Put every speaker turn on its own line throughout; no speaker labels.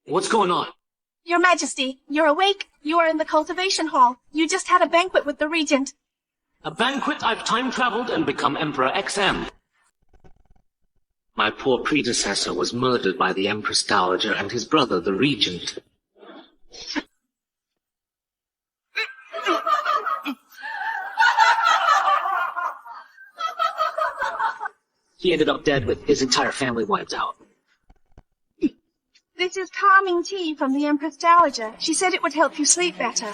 What's going on?
Your Majesty, you're awake. You are in the cultivation hall. You just had a banquet with the regent.
A banquet? I've time-traveled and become Emperor XM. My poor predecessor was murdered by the Empress Dowager and his brother, the regent. He ended up dead with his entire family wiped out.
This is calming tea from the Empress Dowager. She said it would help you sleep better.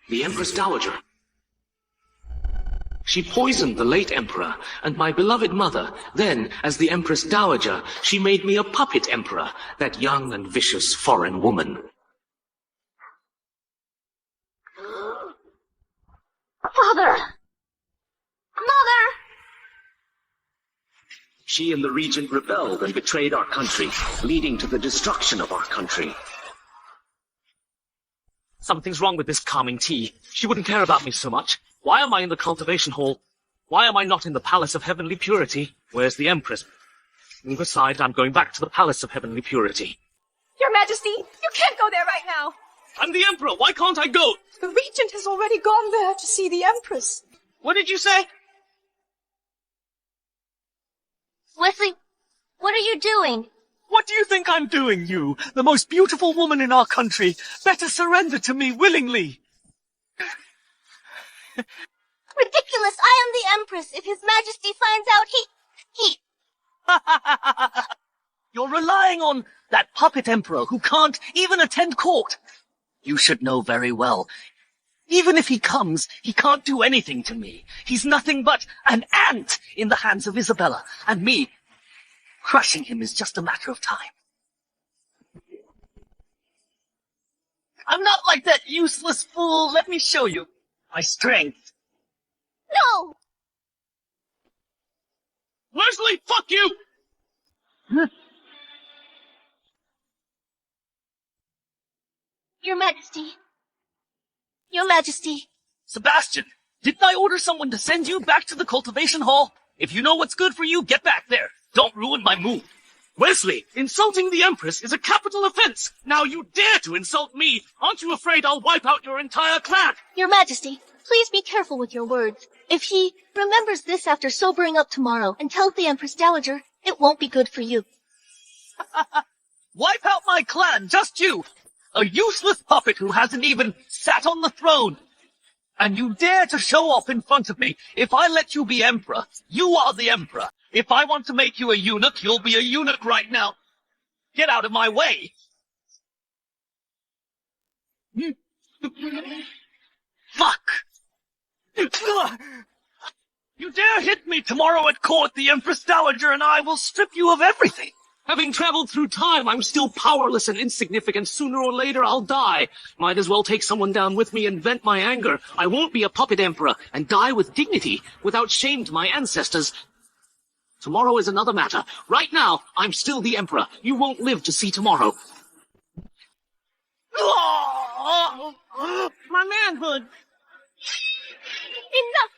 The Empress Dowager? She poisoned the late Emperor and my beloved mother. Then, as the Empress Dowager, she made me a puppet emperor, that young and vicious foreign woman.
Father! Mother!
She and the regent rebelled and betrayed our country, leading to the destruction of our country. Something's wrong with this calming tea. She wouldn't care about me so much. Why am I in the cultivation hall? Why am I not in the Palace of Heavenly Purity? Where's the Empress? And besides, I'm going back to the Palace of Heavenly Purity.
Your Majesty, you can't go there right now.
I'm the Emperor. Why can't I go?
The regent has already gone there to see the Empress.
What did you say?
Wesley, what are you doing?
What do you think I'm doing, you? The most beautiful woman in our country. Better surrender to me willingly.
Ridiculous! I am the Empress. If His Majesty finds out, he...
You're relying on that puppet emperor who can't even attend court. You should know very well. Even if he comes, he can't do anything to me. He's nothing but an ant in the hands of Isabella, and me. Crushing him is just a matter of time. I'm not like that useless fool. Let me show you my strength.
No!
Wesley, fuck you!
Your Majesty. Your Majesty.
Sebastian, didn't I order someone to send you back to the cultivation hall? If you know what's good for you, get back there. Don't ruin my mood. Wesley, insulting the Empress is a capital offense. Now you dare to insult me. Aren't you afraid I'll wipe out your entire clan?
Your Majesty, please be careful with your words. If he remembers this after sobering up tomorrow and tells the Empress Dowager, it won't be good for you.
Wipe out my clan, just you. A useless puppet who hasn't even sat on the throne. And you dare to show off in front of me. If I let you be emperor, you are the emperor. If I want to make you a eunuch, you'll be a eunuch right now. Get out of my way. Fuck. You dare hit me tomorrow at court, the Empress Dowager and I will strip you of everything.
Having traveled through time, I'm still powerless and insignificant. Sooner or later, I'll die. Might as well take someone down with me and vent my anger. I won't be a puppet emperor and die with dignity, without shame to my ancestors. Tomorrow is another matter. Right now, I'm still the emperor. You won't live to see tomorrow.
My manhood.
Enough!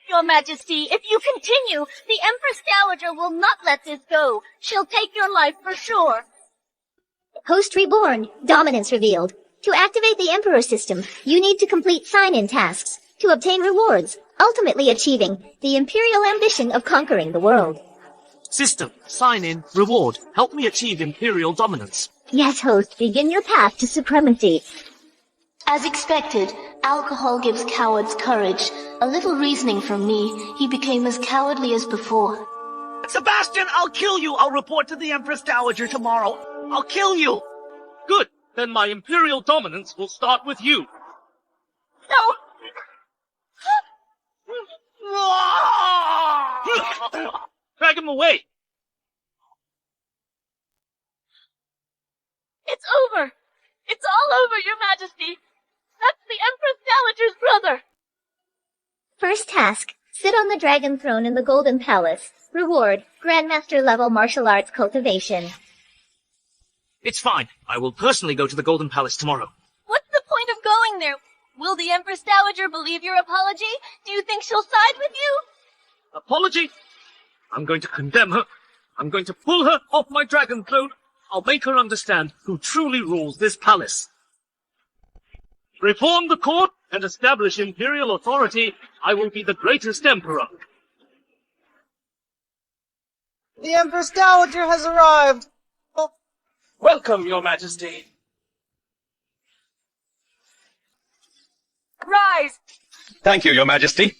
Your Majesty, if you continue, the Empress Dowager will not let this go. She'll take your life for sure.
Host reborn. Dominance revealed. To activate the Emperor system, you need to complete sign-in tasks to obtain rewards, ultimately achieving the imperial ambition of conquering the world.
System, sign in, reward. Help me achieve imperial dominance.
Yes, host, begin your path to supremacy.
As expected, alcohol gives cowards courage. A little reasoning from me, he became as cowardly as before.
Sebastian, I'll kill you. I'll report to the Empress Dowager tomorrow. I'll kill you.
Good. Then my imperial dominance will start with you.
No!
Drag him away.
It's over. It's all over, Your Majesty. That's the Empress Dowager's brother.
First task, sit on the dragon throne in the Golden Palace. Reward, Grandmaster level martial arts cultivation.
It's fine. I will personally go to the Golden Palace tomorrow.
What's the point of going there? Will the Empress Dowager believe your apology? Do you think she'll side with you?
Apology? I'm going to condemn her. I'm going to pull her off my dragon throne. I'll make her understand who truly rules this palace. Reform the court and establish imperial authority. I will be the greatest emperor.
The Empress Dowager has arrived!
Welcome, your majesty.
Rise!
Thank you, your majesty.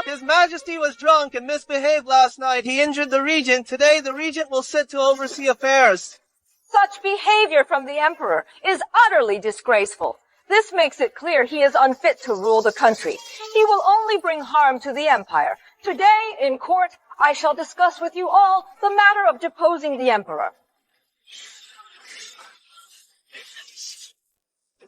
His Majesty was drunk and misbehaved last night. He injured the regent. Today, the regent will sit to oversee affairs.
Such behavior from the emperor is utterly disgraceful. This makes it clear he is unfit to rule the country. He will only bring harm to the empire. Today, in court, I shall discuss with you all the matter of deposing the emperor.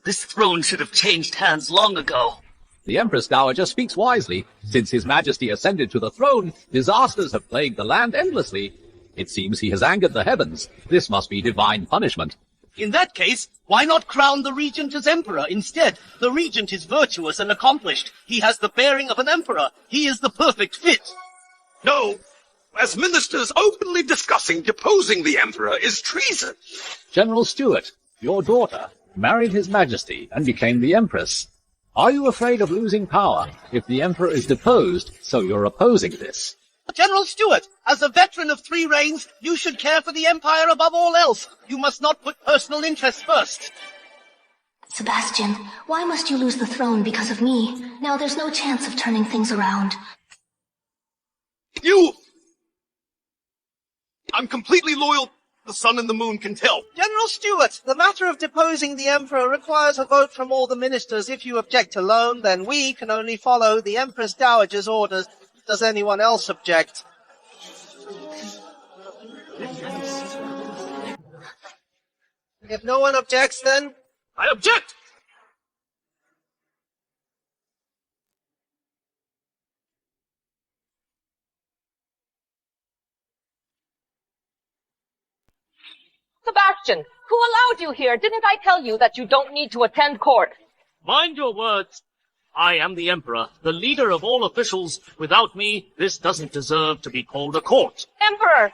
This throne should have changed hands long ago.
The Empress Dowager speaks wisely. Since His Majesty ascended to the throne, disasters have plagued the land endlessly. It seems he has angered the heavens. This must be divine punishment.
In that case, why not crown the regent as emperor instead? The regent is virtuous and accomplished. He has the bearing of an emperor. He is the perfect fit.
No, as ministers openly discussing deposing the emperor is treason.
General Stuart, your daughter, married His Majesty and became the Empress. Are you afraid of losing power if the Emperor is deposed, so you're opposing this?
General Stuart, as a veteran of 3 reigns, you should care for the empire above all else. You must not put personal interests first.
Sebastian, why must you lose the throne because of me? Now there's no chance of turning things around.
I'm completely loyal. The sun and the moon can tell.
General Stuart, the matter of deposing the emperor requires a vote from all the ministers. If you object alone, then we can only follow the Empress Dowager's orders. Does anyone else object? If no one objects, then...
I object!
Sebastian, who allowed you here? Didn't I tell you that you don't need to attend court?
Mind your words. I am the emperor, the leader of all officials. Without me, this doesn't deserve to be called a court.
Emperor!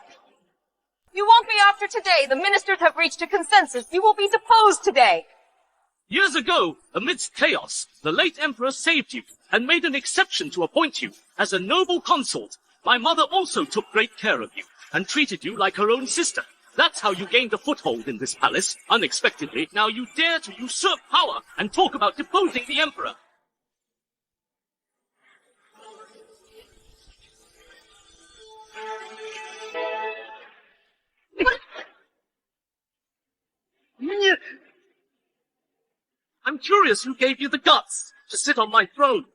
You won't be after today. The ministers have reached a consensus. You will be deposed today.
Years ago, amidst chaos, the late emperor saved you and made an exception to appoint you as a noble consort. My mother also took great care of you and treated you like her own sister. That's how you gained a foothold in this palace, unexpectedly. Now you dare to usurp power and talk about deposing the emperor. I'm curious who gave you the guts to sit on my throne.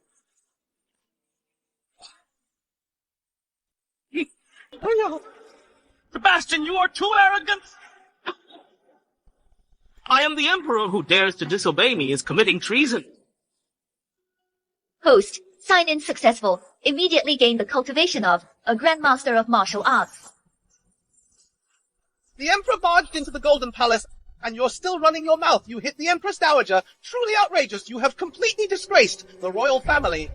Sebastian, you are too arrogant! I am the emperor. Who dares to disobey me is committing treason.
Host, sign-in successful. Immediately gain the cultivation of a Grandmaster of Martial Arts.
The Emperor barged into the Golden Palace, and you're still running your mouth. You hit the Empress Dowager. Truly outrageous. You have completely disgraced the royal family.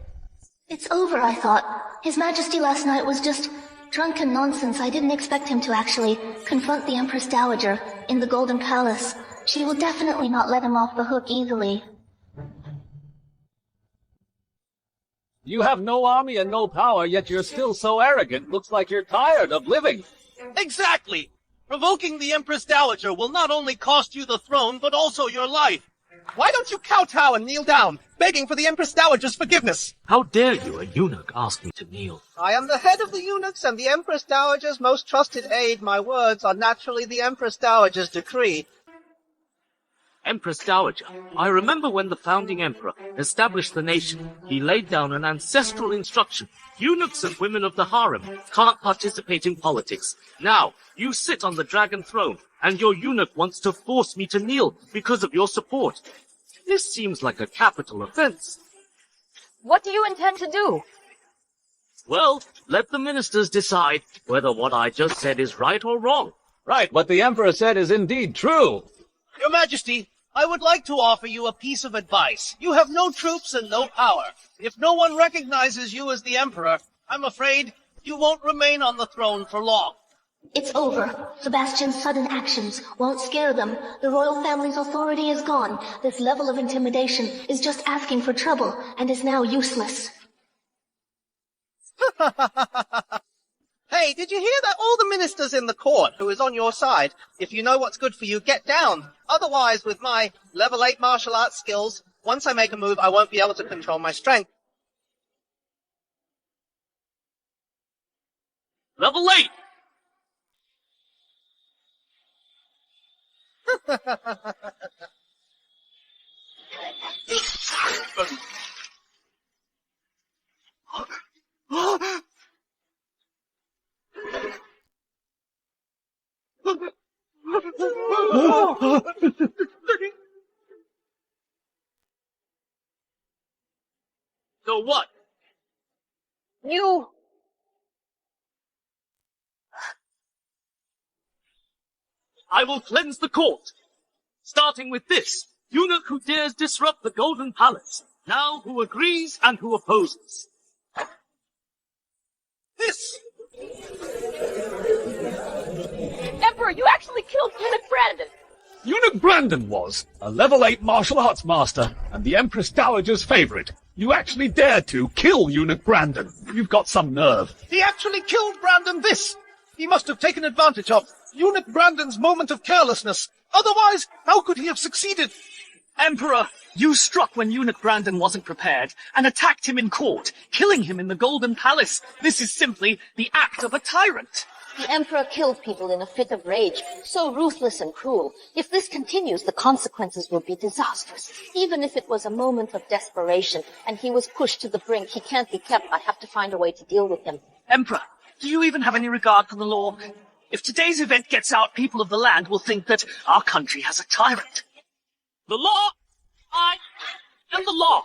It's over, I thought. His Majesty last night was just drunken nonsense. I didn't expect him to actually confront the Empress Dowager in the Golden Palace. She will definitely not let him off the hook easily.
You have no army and no power, yet you're still so arrogant. Looks like you're tired of living.
Exactly. Provoking the Empress Dowager will not only cost you the throne, but also your life.
Why don't you kowtow and kneel down, begging for the Empress Dowager's forgiveness?
How dare you, a eunuch, ask me to kneel?
I am the head of the eunuchs and the Empress Dowager's most trusted aide. My words are naturally the Empress Dowager's decree.
Empress Dowager, I remember when the founding emperor established the nation, he laid down an ancestral instruction. Eunuchs and women of the harem can't participate in politics. Now, you sit on the dragon throne, and your eunuch wants to force me to kneel because of your support. This seems like a capital offense.
What do you intend to do?
Well, let the ministers decide whether what I just said is right or wrong.
Right, what the Emperor said is indeed true.
Your Majesty, I would like to offer you a piece of advice. You have no troops and no power. If no one recognizes you as the Emperor, I'm afraid you won't remain on the throne for long.
It's over. Sebastian's sudden actions won't scare them. The royal family's authority is gone. This level of intimidation is just asking for trouble and is now useless.
Hey, did you hear that? All the ministers in the court who is on your side. If you know what's good for you, get down. Otherwise, with my level 8 martial arts skills, once I make a move, I won't be able to control my strength.
Level 8! So what?
You...
I will cleanse the court. Starting with this, eunuch who dares disrupt the Golden Palace. Now who agrees and who opposes.
This!
Emperor, you actually killed Eunuch Brandon!
Eunuch Brandon was a level 8 martial arts master and the Empress Dowager's favorite. You actually dared to kill Eunuch Brandon. You've got some nerve.
He actually killed Brandon this! He must have taken advantage of Eunuch Brandon's moment of carelessness. Otherwise, how could he have succeeded?
Emperor, you struck when Eunuch Brandon wasn't prepared and attacked him in court, killing him in the Golden Palace. This is simply the act of a tyrant.
The Emperor killed people in a fit of rage, so ruthless and cruel. If this continues, the consequences will be disastrous. Even if it was a moment of desperation and he was pushed to the brink, he can't be kept. I have to find a way to deal with him.
Emperor, do you even have any regard for the law? If today's event gets out, people of the land will think that our country has a tyrant.
The law! I am the law!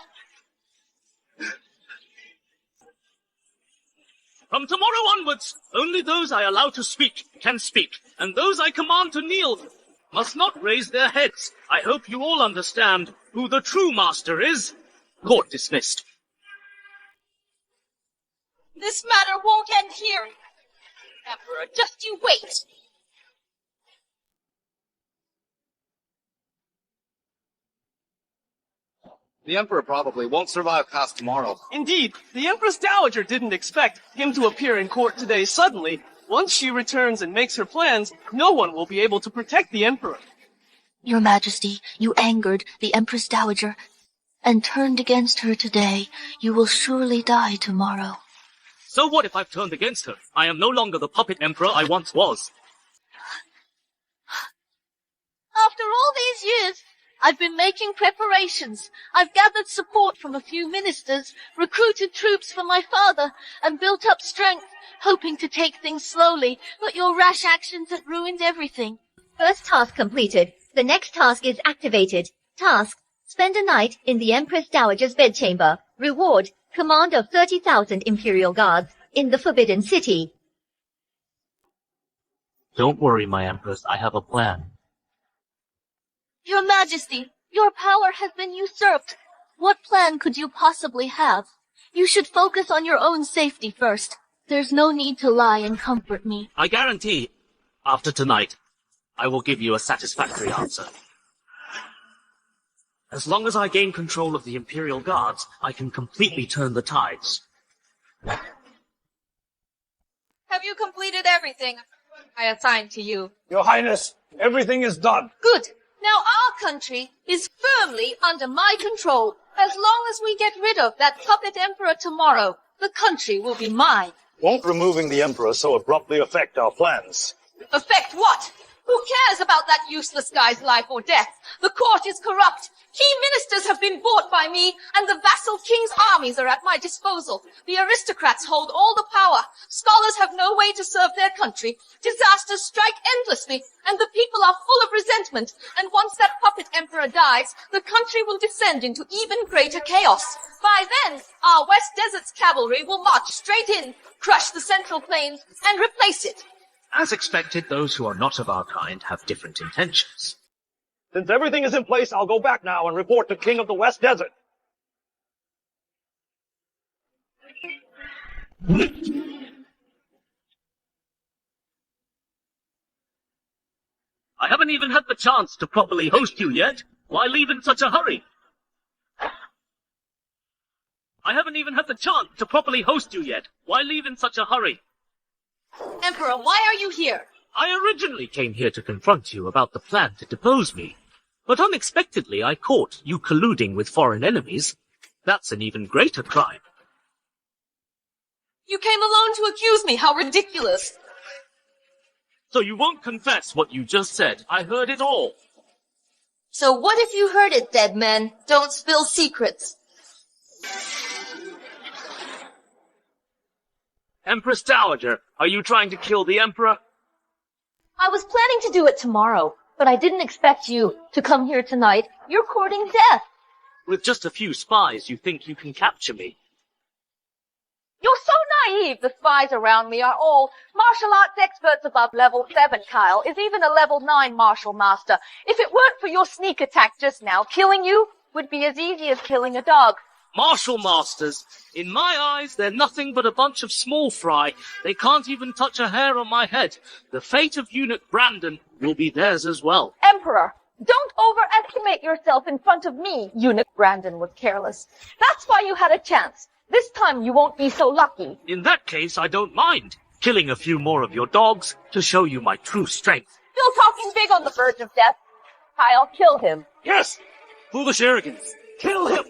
From tomorrow onwards, only those I allow to speak can speak, and those I command to kneel must not raise their heads. I hope you all understand who the true master is. Court dismissed.
This matter won't end here. Emperor, just you wait.
The Emperor probably won't survive past tomorrow.
Indeed, the Empress Dowager didn't expect him to appear in court today suddenly. Once she returns and makes her plans, no one will be able to protect the Emperor.
Your Majesty, you angered the Empress Dowager and turned against her today. You will surely die tomorrow.
So what if I've turned against her? I am no longer the puppet emperor I once was.
After all these years, I've been making preparations. I've gathered support from a few ministers, recruited troops for my father, and built up strength, hoping to take things slowly, but your rash actions have ruined everything.
First task completed. The next task is activated. Task: spend a night in the Empress Dowager's bedchamber. Reward: command of 30,000 Imperial Guards in the Forbidden City.
Don't worry, my Empress. I have a plan.
Your Majesty, your power has been usurped. What plan could you possibly have? You should focus on your own safety first. There's no need to lie and comfort me.
I guarantee, after tonight, I will give you a satisfactory answer. As long as I gain control of the Imperial Guards, I can completely turn the tides.
Have you completed everything I assigned to you?
Your Highness, everything is done.
Good. Now our country is firmly under my control. As long as we get rid of that puppet emperor tomorrow, the country will be mine.
Won't removing the Emperor so abruptly affect our plans?
Affect what? Who cares about that useless guy's life or death? The court is corrupt. Key ministers have been bought by me, and the vassal king's armies are at my disposal. The aristocrats hold all the power. Scholars have no way to serve their country. Disasters strike endlessly, and the people are full of resentment. And once that puppet emperor dies, the country will descend into even greater chaos. By then, our West Desert's cavalry will march straight in, crush the Central Plains, and replace it.
As expected, those who are not of our kind have different intentions.
Since everything is in place, I'll go back now and report to King of the West Desert.
haven't even had the chance to properly host you yet. Why leave in such a hurry? I haven't even had the chance to properly host you yet. Why leave in such a hurry?
Emperor, why are you here?
I originally came here to confront you about the plan to depose me. But unexpectedly I caught you colluding with foreign enemies. That's an even greater crime.
You came alone to accuse me. How ridiculous.
So you won't confess what you just said. I heard it all.
So what if you heard it, dead man? Don't spill secrets.
Empress Dowager, are you trying to kill the Emperor?
I was planning to do it tomorrow, but I didn't expect you to come here tonight. You're courting death.
With just a few spies, you think you can capture me?
You're so naive. The spies around me are all martial arts experts above level 7, Kyle. Is even a level 9 martial master. If it weren't for your sneak attack just now, killing you would be as easy as killing a dog.
Martial masters. In my eyes, they're nothing but a bunch of small fry. They can't even touch a hair on my head. The fate of eunuch Brandon will be theirs as well.
Emperor, don't overestimate yourself in front of me. Eunuch Brandon was careless. That's why you had a chance. This time you won't be so lucky.
In that case, I don't mind killing a few more of your dogs to show you my true strength.
Still talking big on the verge of death. Kyle, kill him.
Yes! Foolish arrogance. Kill him!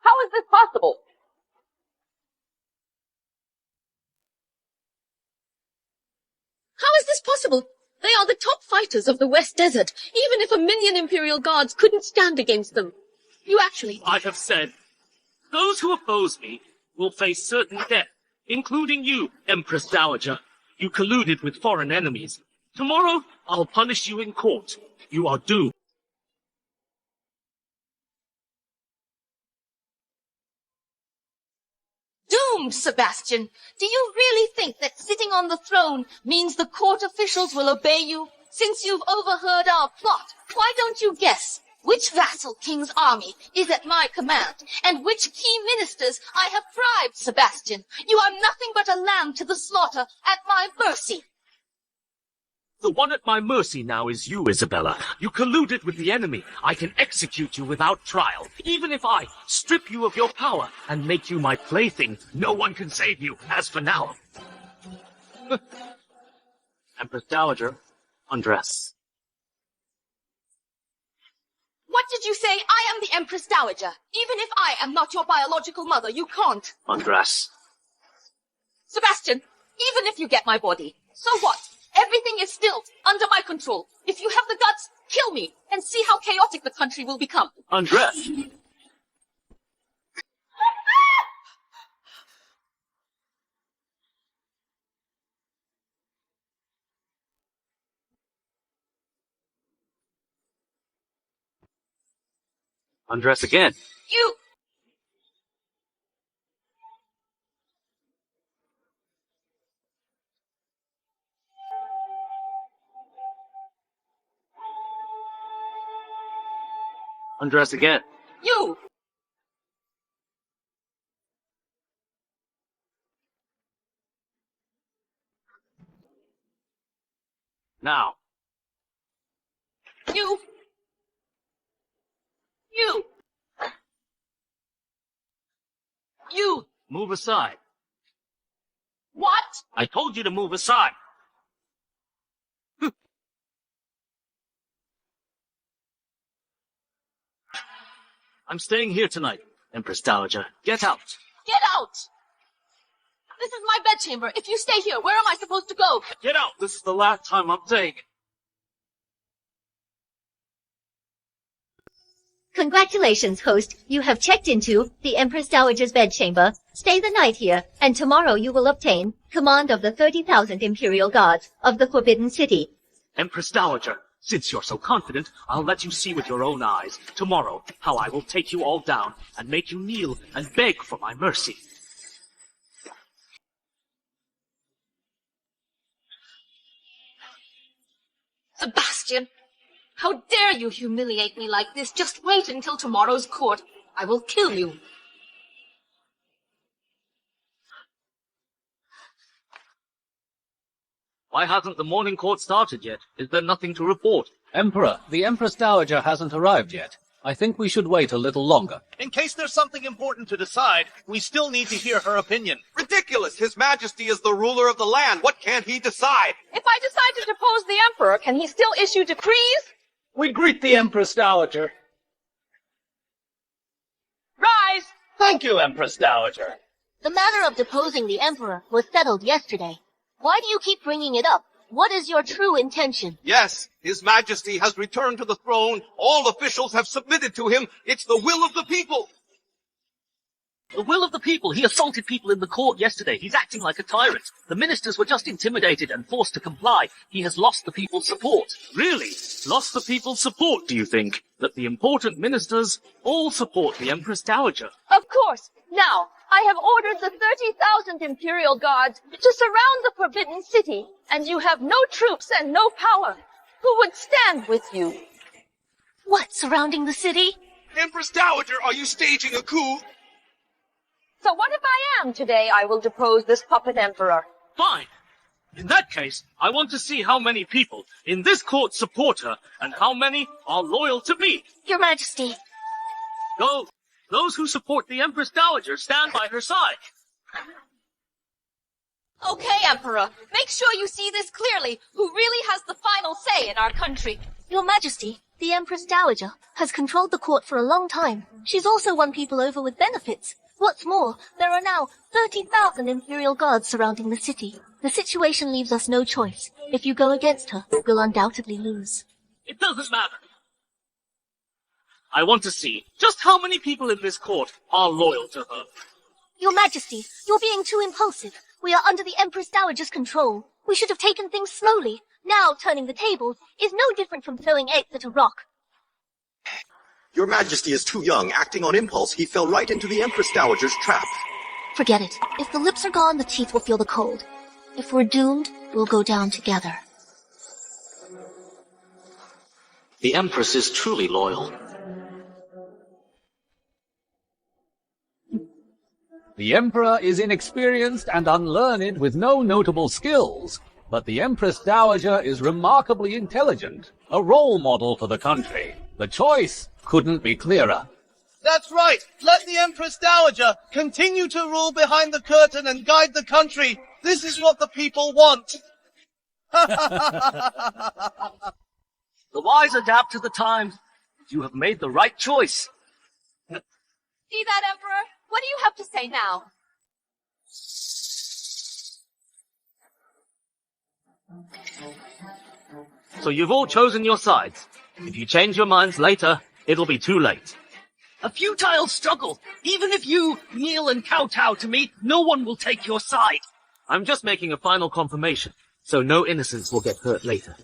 How is this possible?
How is this possible? They are the top fighters of the West Desert. Even if 1,000,000 Imperial Guards couldn't stand against them. You actually...
I have said, those who oppose me will face certain death, including you, Empress Dowager. You colluded with foreign enemies. Tomorrow, I'll punish you in court. You are doomed.
Doomed, Sebastian. Do you really think that sitting on the throne means the court officials will obey you? Since you've overheard our plot, why don't you guess which vassal king's army is at my command, and which key ministers I have bribed, Sebastian? You are nothing but a lamb to the slaughter at my mercy.
The one at my mercy now is you, Isabella. You colluded with the enemy. I can execute you without trial. Even if I strip you of your power and make you my plaything, no one can save you, as for now. Empress Dowager, undress.
What did you say? I am the Empress Dowager. Even if I am not your biological mother, you can't.
Undress.
Sebastian, even if you get my body, so what? Everything is still under my control. If you have the guts, kill me and see how chaotic the country will become.
Undress. Undress again.
You...
Undress again.
You...
Now.
You... You... You...
Move aside.
What?
I told you to move aside. I'm staying here tonight, Empress Dowager. Get out.
Get out! This is my bedchamber. If you stay here, where am I supposed to go?
Get out. This is the last time I'm saying it.
Congratulations, host. You have checked into the Empress Dowager's bedchamber. Stay the night here, and tomorrow you will obtain command of the 30,000 Imperial Guards of the Forbidden City.
Empress Dowager, Since you're so confident, I'll let you see with your own eyes, tomorrow, how I will take you all down and make you kneel and beg for my mercy.
Sebastian, how dare you humiliate me like this? Just wait until tomorrow's court. I will kill you.
Why hasn't the morning court started yet? Is there nothing to report?
Emperor, the Empress Dowager hasn't arrived yet. I think we should wait a little longer.
In case there's something important to decide, we still need to hear her opinion.
Ridiculous! His Majesty is the ruler of the land. What can't he decide?
If I decide to depose the emperor, can he still issue decrees?
We greet the Empress Dowager.
Rise!
Thank you, Empress Dowager.
The matter of deposing the emperor was settled yesterday. Why do you keep bringing it up? What is your true intention?
Yes, His Majesty has returned to the throne. All officials have submitted to him. It's the will of the people.
The will of the people. He assaulted people in the court yesterday. He's acting like a tyrant. The ministers were just intimidated and forced to comply. He has lost the people's support. Really? Lost the people's support, do you think? That the important ministers all support the Empress Dowager?
Of course. Now, I have ordered the 30,000 Imperial Guards to surround the Forbidden City, and you have no troops and no power. Who would stand with you?
What, surrounding the city?
Empress Dowager, are you staging a coup?
So what if I am today? I will depose this puppet emperor.
Fine. In that case, I want to see how many people in this court support her and how many are loyal to me.
Your Majesty.
Go. Those who support the Empress Dowager stand by her side.
Okay, Emperor. Make sure you see this clearly. Who really has the final say in our country?
Your Majesty, the Empress Dowager has controlled the court for a long time. She's also won people over with benefits. What's more, there are now 30,000 Imperial Guards surrounding the city. The situation leaves us no choice. If you go against her, we'll undoubtedly lose.
It doesn't matter. I want to see just how many people in this court are loyal to her.
Your Majesty, you're being too impulsive. We are under the Empress Dowager's control. We should have taken things slowly. Now, turning the tables is no different from throwing eggs at a rock.
Your Majesty is too young. Acting on impulse, he fell right into the Empress Dowager's trap.
Forget it. If the lips are gone, the teeth will feel the cold. If we're doomed, we'll go down together.
The Empress is truly loyal.
The Emperor is inexperienced and unlearned with no notable skills, but the Empress Dowager is remarkably intelligent, a role model for the country. The choice couldn't be clearer.
That's right. Let the Empress Dowager continue to rule behind the curtain and guide the country. This is what the people want.
The wise adapt to the times. You have made the right choice.
See that, Emperor? What do you have to say now?
So you've all chosen your sides. If you change your minds later, it'll be too late. A futile struggle. Even if you kneel and kowtow to me, no one will take your side. I'm just making a final confirmation, so no innocents will get hurt later.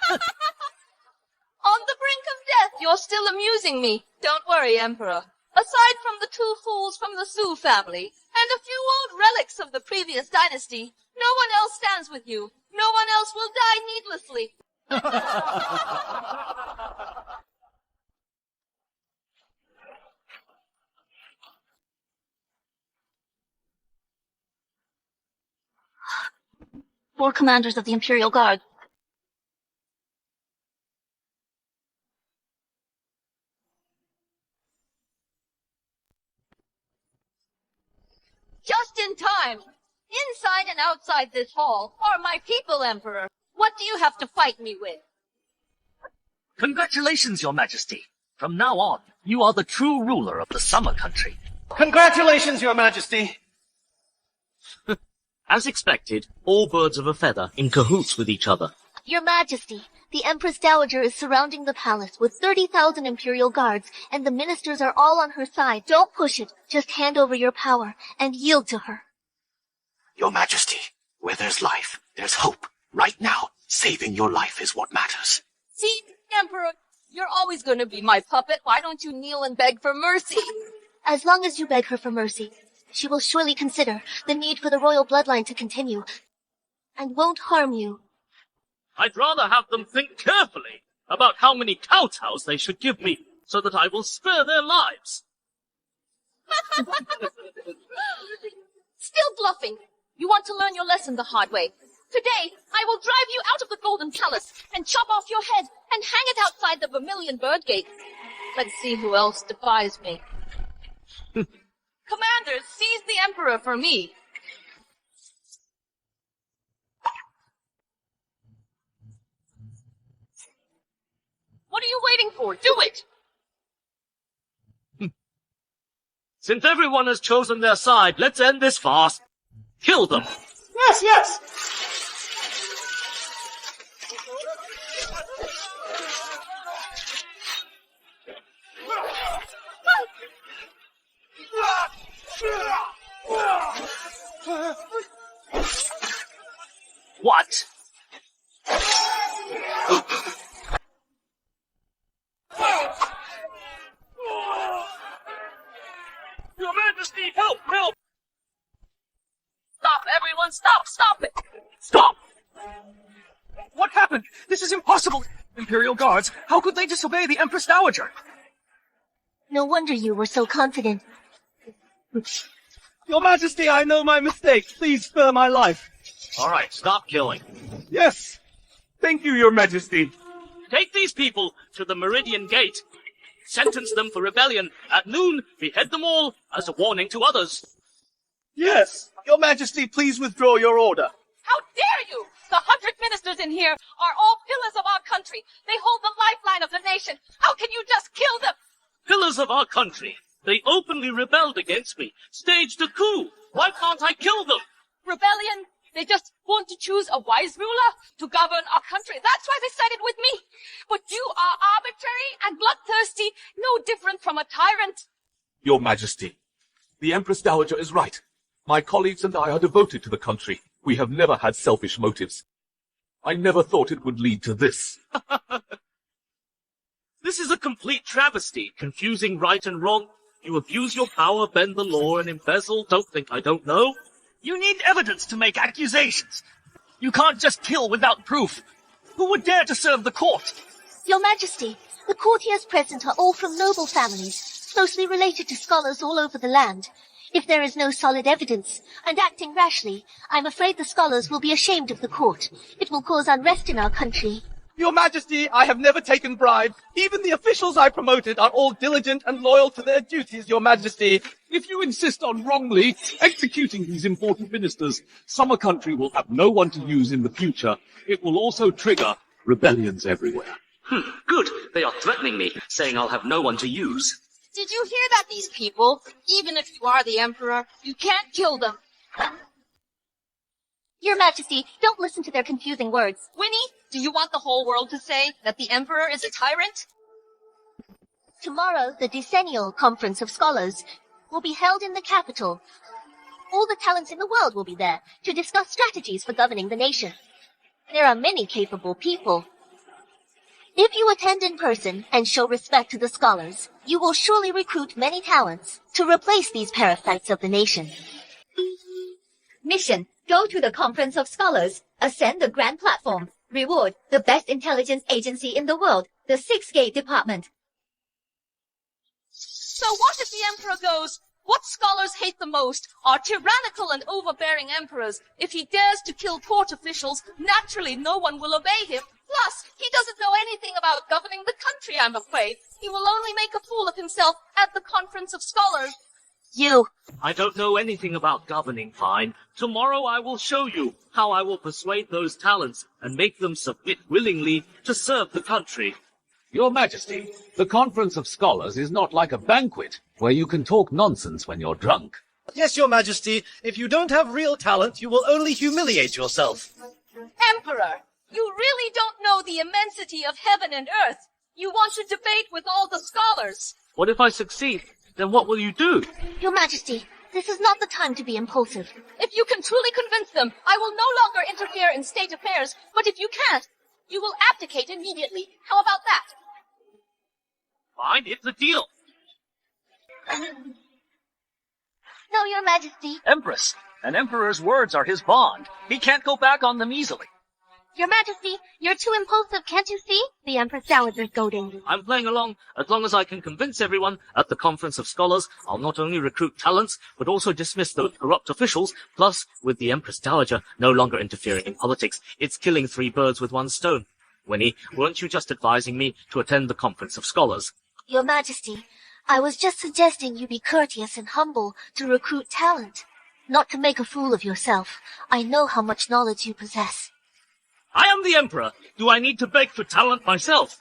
On the brink of death, you're still amusing me. Don't worry, Emperor. Aside from the two fools from the Sioux family, and a few old relics of the previous dynasty, no one else stands with you. No one else will die needlessly.
Four commanders of the Imperial Guard.
Just in time. Inside and outside this hall are my people, Emperor. What do you have to fight me with?
Congratulations, Your Majesty. From now on, you are the true ruler of the Summer Country.
Congratulations, Your Majesty.
As expected, all birds of a feather in cahoots with each other.
Your Majesty, the Empress Dowager is surrounding the palace with 30,000 Imperial Guards, and the ministers are all on her side. Don't push it. Just hand over your power and yield to her.
Your Majesty, where there's life, there's hope. Right now, saving your life is what matters.
See, Emperor, you're always going to be my puppet. Why don't you kneel and beg for mercy?
As long as you beg her for mercy, she will surely consider the need for the royal bloodline to continue, and won't harm you.
I'd rather have them think carefully about how many kowtows they should give me, so that I will spare their lives.
Still bluffing. You want to learn your lesson the hard way. Today, I will drive you out of the Golden Palace and chop off your head and hang it outside the Vermilion Bird Gate. Let's see who else defies me. Commanders, seize the Emperor for me. What are you waiting for? Do it!
Since everyone has chosen their side, let's end this farce. Kill them.
Yes, yes!
What?
Your Majesty, help, help!
Stop, everyone, stop it!
Stop! What happened? This is impossible! Imperial guards, how could they disobey the Empress Dowager?
No wonder you were so confident.
Your Majesty, I know my mistake. Please spare my life.
All right, stop killing.
Yes. Thank you, Your Majesty.
Take these people to the Meridian Gate. Sentence them for rebellion. At noon, behead them all as a warning to others.
Yes. Your Majesty, please withdraw your order.
How dare you! The 100 ministers in here are all pillars of our country. They hold the lifeline of the nation. How can you just kill them?
Pillars of our country. They openly rebelled against me, staged a coup. Why can't I kill them?
Rebellion? They just want to choose a wise ruler to govern our country. That's why they sided with me. But you are arbitrary and bloodthirsty, no different from a tyrant.
Your Majesty, the Empress Dowager is right. My colleagues and I are devoted to the country. We have never had selfish motives. I never thought it would lead to this.
This is a complete travesty, confusing right and wrong. You abuse your power, bend the law, and embezzle. Don't think I don't know.
You need evidence to make accusations. You can't just kill without proof. Who would dare to serve the court?
Your Majesty, the courtiers present are all from noble families, closely related to scholars all over the land. If there is no solid evidence, and acting rashly, I'm afraid the scholars will be ashamed of the court. It will cause unrest in our country.
Your Majesty, I have never taken bribes. Even the officials I promoted are all diligent and loyal to their duties, Your Majesty.
If you insist on wrongly executing these important ministers, Summer Country will have no one to use in the future. It will also trigger rebellions everywhere.
Good. They are threatening me, saying I'll have no one to use.
Did you hear that, these people? Even if you are the Emperor, you can't kill them.
Your Majesty, don't listen to their confusing words.
Winnie, do you want the whole world to say that the Emperor is a tyrant?
Tomorrow, the decennial Conference of Scholars will be held in the capital. All the talents in the world will be there to discuss strategies for governing the nation. There are many capable people. If you attend in person and show respect to the scholars, you will surely recruit many talents to replace these parasites of the nation.
Mission: go to the Conference of Scholars, ascend the Grand Platform, reward the best intelligence agency in the world, the 6th Gate Department.
So what if the Emperor goes, what scholars hate the most are tyrannical and overbearing emperors. If he dares to kill court officials, naturally no one will obey him. Plus, he doesn't know anything about governing the country, I'm afraid. He will only make a fool of himself at the Conference of Scholars.
You.
I don't know anything about governing, fine. Tomorrow I will show you how I will persuade those talents and make them submit willingly to serve the country.
Your Majesty, the Conference of Scholars is not like a banquet where you can talk nonsense when you're drunk.
Yes, Your Majesty, if you don't have real talent, you will only humiliate yourself.
Emperor, you really don't know the immensity of heaven and earth. You want to debate with all the scholars.
What if I succeed? Then what will you do?
Your Majesty, this is not the time to be impulsive.
If you can truly convince them, I will no longer interfere in state affairs. But if you can't, You will abdicate immediately. How about that?
Fine, it's a deal.
No, Your Majesty.
Empress, an emperor's words are his bond. He can't go back on them easily.
Your Majesty, you're too impulsive, can't you see? The Empress Dowager's goading.
I'm playing along. As long as I can convince everyone at the Conference of Scholars, I'll not only recruit talents, but also dismiss those corrupt officials. Plus, with the Empress Dowager no longer interfering in politics, it's killing 3 birds with 1 stone. Winnie, weren't you just advising me to attend the Conference of Scholars?
Your Majesty, I was just suggesting you be courteous and humble to recruit talent. Not to make a fool of yourself. I know how much knowledge you possess.
I am the Emperor. Do I need to beg for talent myself?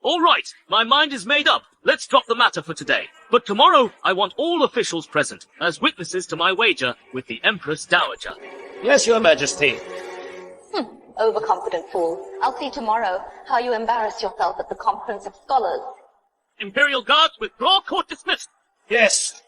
All right, my mind is made up. Let's drop the matter for today. But tomorrow, I want all officials present as witnesses to my wager with the Empress Dowager.
Yes, Your Majesty.
Overconfident fool. I'll see tomorrow how you embarrass yourself at the Conference of Scholars.
Imperial Guards, withdraw, court dismissed.
Yes.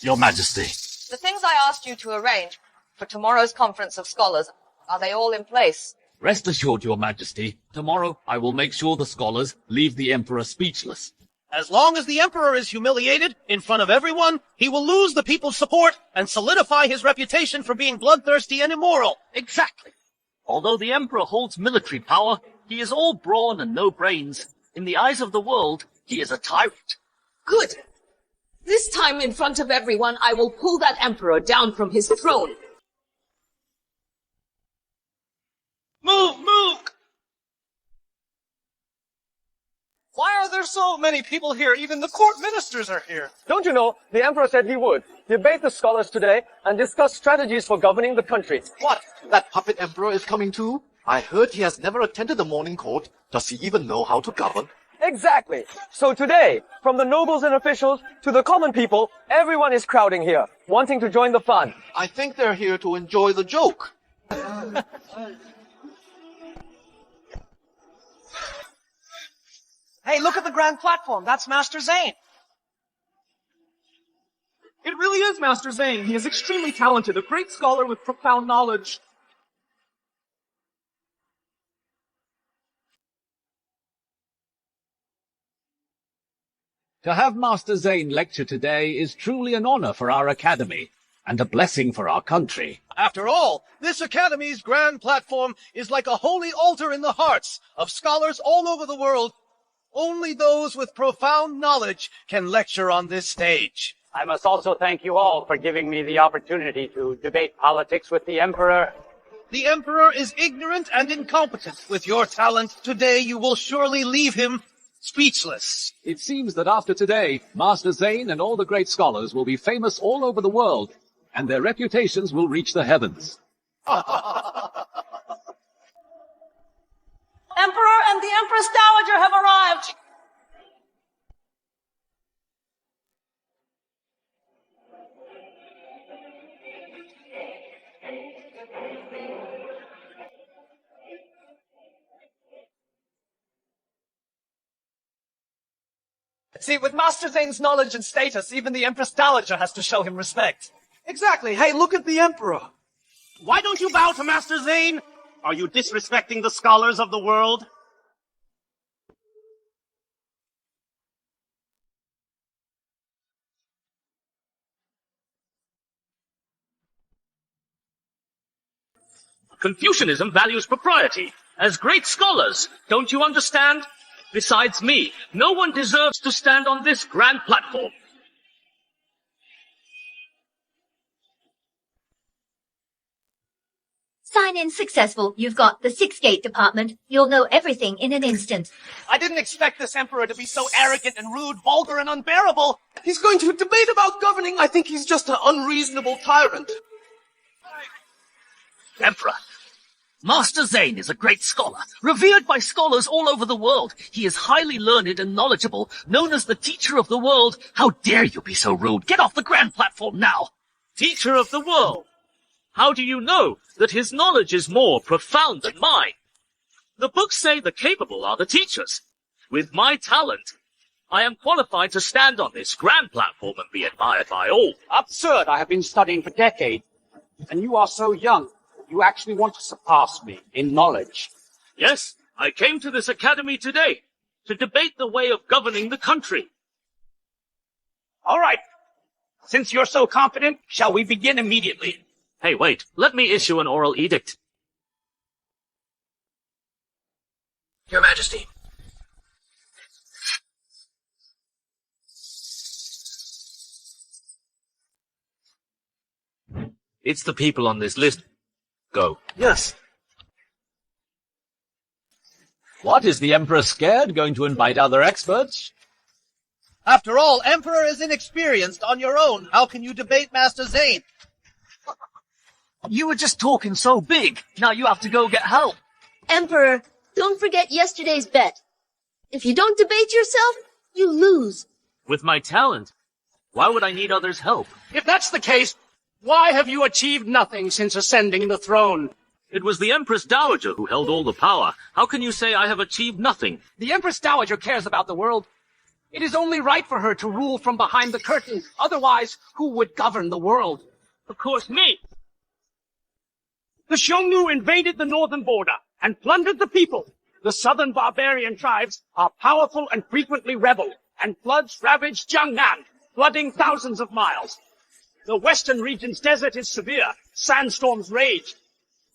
Your Majesty.
The things I asked you to arrange for tomorrow's Conference of Scholars, are they all in place?
Rest assured, Your Majesty, tomorrow I will make sure the scholars leave the Emperor speechless.
As long as the Emperor is humiliated in front of everyone, he will lose the people's support and solidify his reputation for being bloodthirsty and immoral.
Exactly. Although the Emperor holds military power, he is all brawn and no brains. In the eyes of the world, he is a tyrant.
Good. This time in front of everyone, I will pull that emperor down from his throne.
Move, move! Why are there so many people here? Even the court ministers are here.
Don't you know, the Emperor said he would debate the scholars today and discuss strategies for governing the country.
What? That puppet emperor is coming too? I heard he has never attended the morning court. Does he even know how to govern?
Exactly. So today, from the nobles and officials to the common people, everyone is crowding here, wanting to join the fun.
I think they're here to enjoy the joke.
Hey, look at the grand platform. That's Master Zane.
It really is Master Zane. He is extremely talented, a great scholar with profound knowledge.
To have Master Zane lecture today is truly an honor for our academy, and a blessing for our country.
After all, this academy's grand platform is like a holy altar in the hearts of scholars all over the world. Only those with profound knowledge can lecture on this stage.
I must also thank you all for giving me the opportunity to debate politics with the Emperor.
The Emperor is ignorant and incompetent. With your talent today, you will surely leave him speechless.
It seems that after today, Master Zane and all the great scholars will be famous all over the world, and their reputations will reach the heavens.
Emperor and the Empress Dowager have arrived.
See, with Master Zane's knowledge and status, even the Empress Dowager has to show him respect.
Exactly. Hey, look at the Emperor. Why don't you bow to Master Zane? Are you disrespecting the scholars of the world?
Confucianism values propriety. As great scholars, don't you understand? Besides me, no one deserves to stand on this grand platform.
Sign-in successful. You've got the 6-gate department. You'll know everything in an instant.
I didn't expect this Emperor to be so arrogant and rude, vulgar and unbearable. He's going to debate about governing. I think he's just an unreasonable tyrant.
Emperor, Master Zane is a great scholar, revered by scholars all over the world. He is highly learned and knowledgeable, known as the teacher of the world. How dare you be so rude? Get off the grand platform now.
Teacher of the world? How do you know that his knowledge is more profound than mine? The books say the capable are the teachers. With my talent, I am qualified to stand on this grand platform and be admired by all.
Absurd. I have been studying for decades, and you are so young. You actually want to surpass me in knowledge.
Yes, I came to this academy today to debate the way of governing the country.
All right. Since you're so confident, shall we begin immediately?
Hey, wait. Let me issue an oral edict.
Your Majesty.
It's the people on this list. Go.
Yes. What, is the Emperor scared, going to invite other experts?
After all, Emperor is inexperienced on your own. How can you debate Master Zane?
You were just talking so big. Now you have to go get help.
Emperor, don't forget yesterday's bet. If you don't debate yourself, you lose.
With my talent, why would I need others' help?
If that's the case, why have you achieved nothing since ascending the throne?
It was the Empress Dowager who held all the power. How can you say I have achieved nothing?
The Empress Dowager cares about the world. It is only right for her to rule from behind the curtain. Otherwise, who would govern the world?
Of course, me.
The Xiongnu invaded the northern border and plundered the people. The southern barbarian tribes are powerful and frequently rebel, and floods ravaged Jiangnan, flooding thousands of miles. The western region's desert is severe. Sandstorms rage.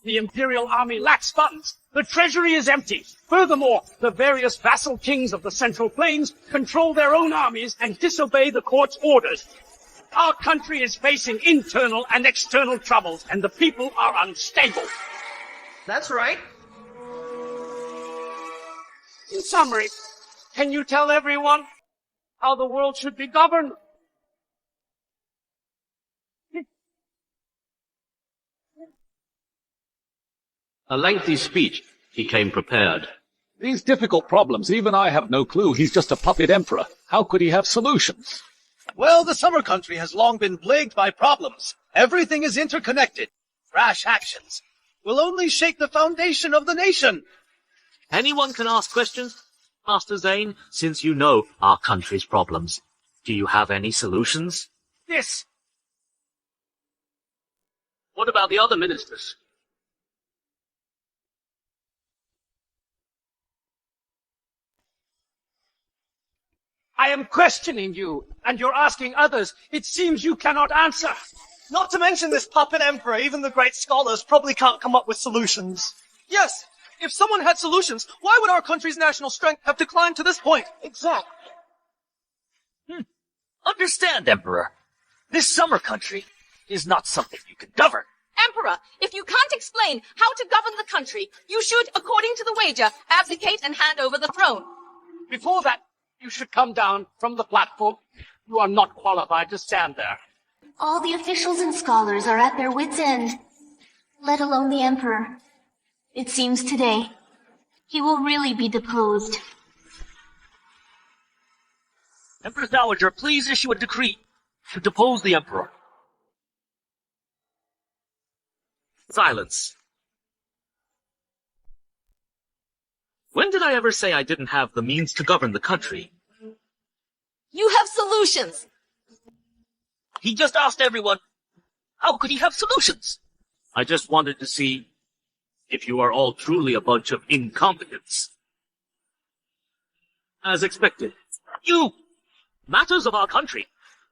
The imperial army lacks funds. The treasury is empty. Furthermore, the various vassal kings of the Central Plains control their own armies and disobey the court's orders. Our country is facing internal and external troubles, and the people are unstable.
That's right.
In summary, can you tell everyone how the world should be governed?
A lengthy speech. He came prepared.
These difficult problems, even I have no clue. He's just a puppet emperor. How could he have solutions?
Well, the summer country has long been plagued by problems. Everything is interconnected. Rash actions will only shake the foundation of the nation.
Anyone can ask questions, Master Zane, since you know our country's problems. Do you have any solutions?
This.
What about the other ministers?
I am questioning you, and you're asking others. It seems you cannot answer.
Not to mention this puppet emperor, even the great scholars probably can't come up with solutions. Yes, if someone had solutions, why would our country's national strength have declined to this point?
Exactly.
Understand, Emperor. This summer country is not something you can govern.
Emperor, if you can't explain how to govern the country, you should, according to the wager, abdicate and hand over the throne.
Before that, you should come down from the platform. You are not qualified to stand there.
All the officials and scholars are at their wits' end, let alone the Emperor. It seems today he will really be deposed.
Empress Dowager, please issue a decree to depose the Emperor. Silence. When did I ever say I didn't have the means to govern the country?
You have solutions.
He just asked everyone, how could he have solutions?
I just wanted to see if you are all truly a bunch of incompetents. As expected. You! Matters of our country.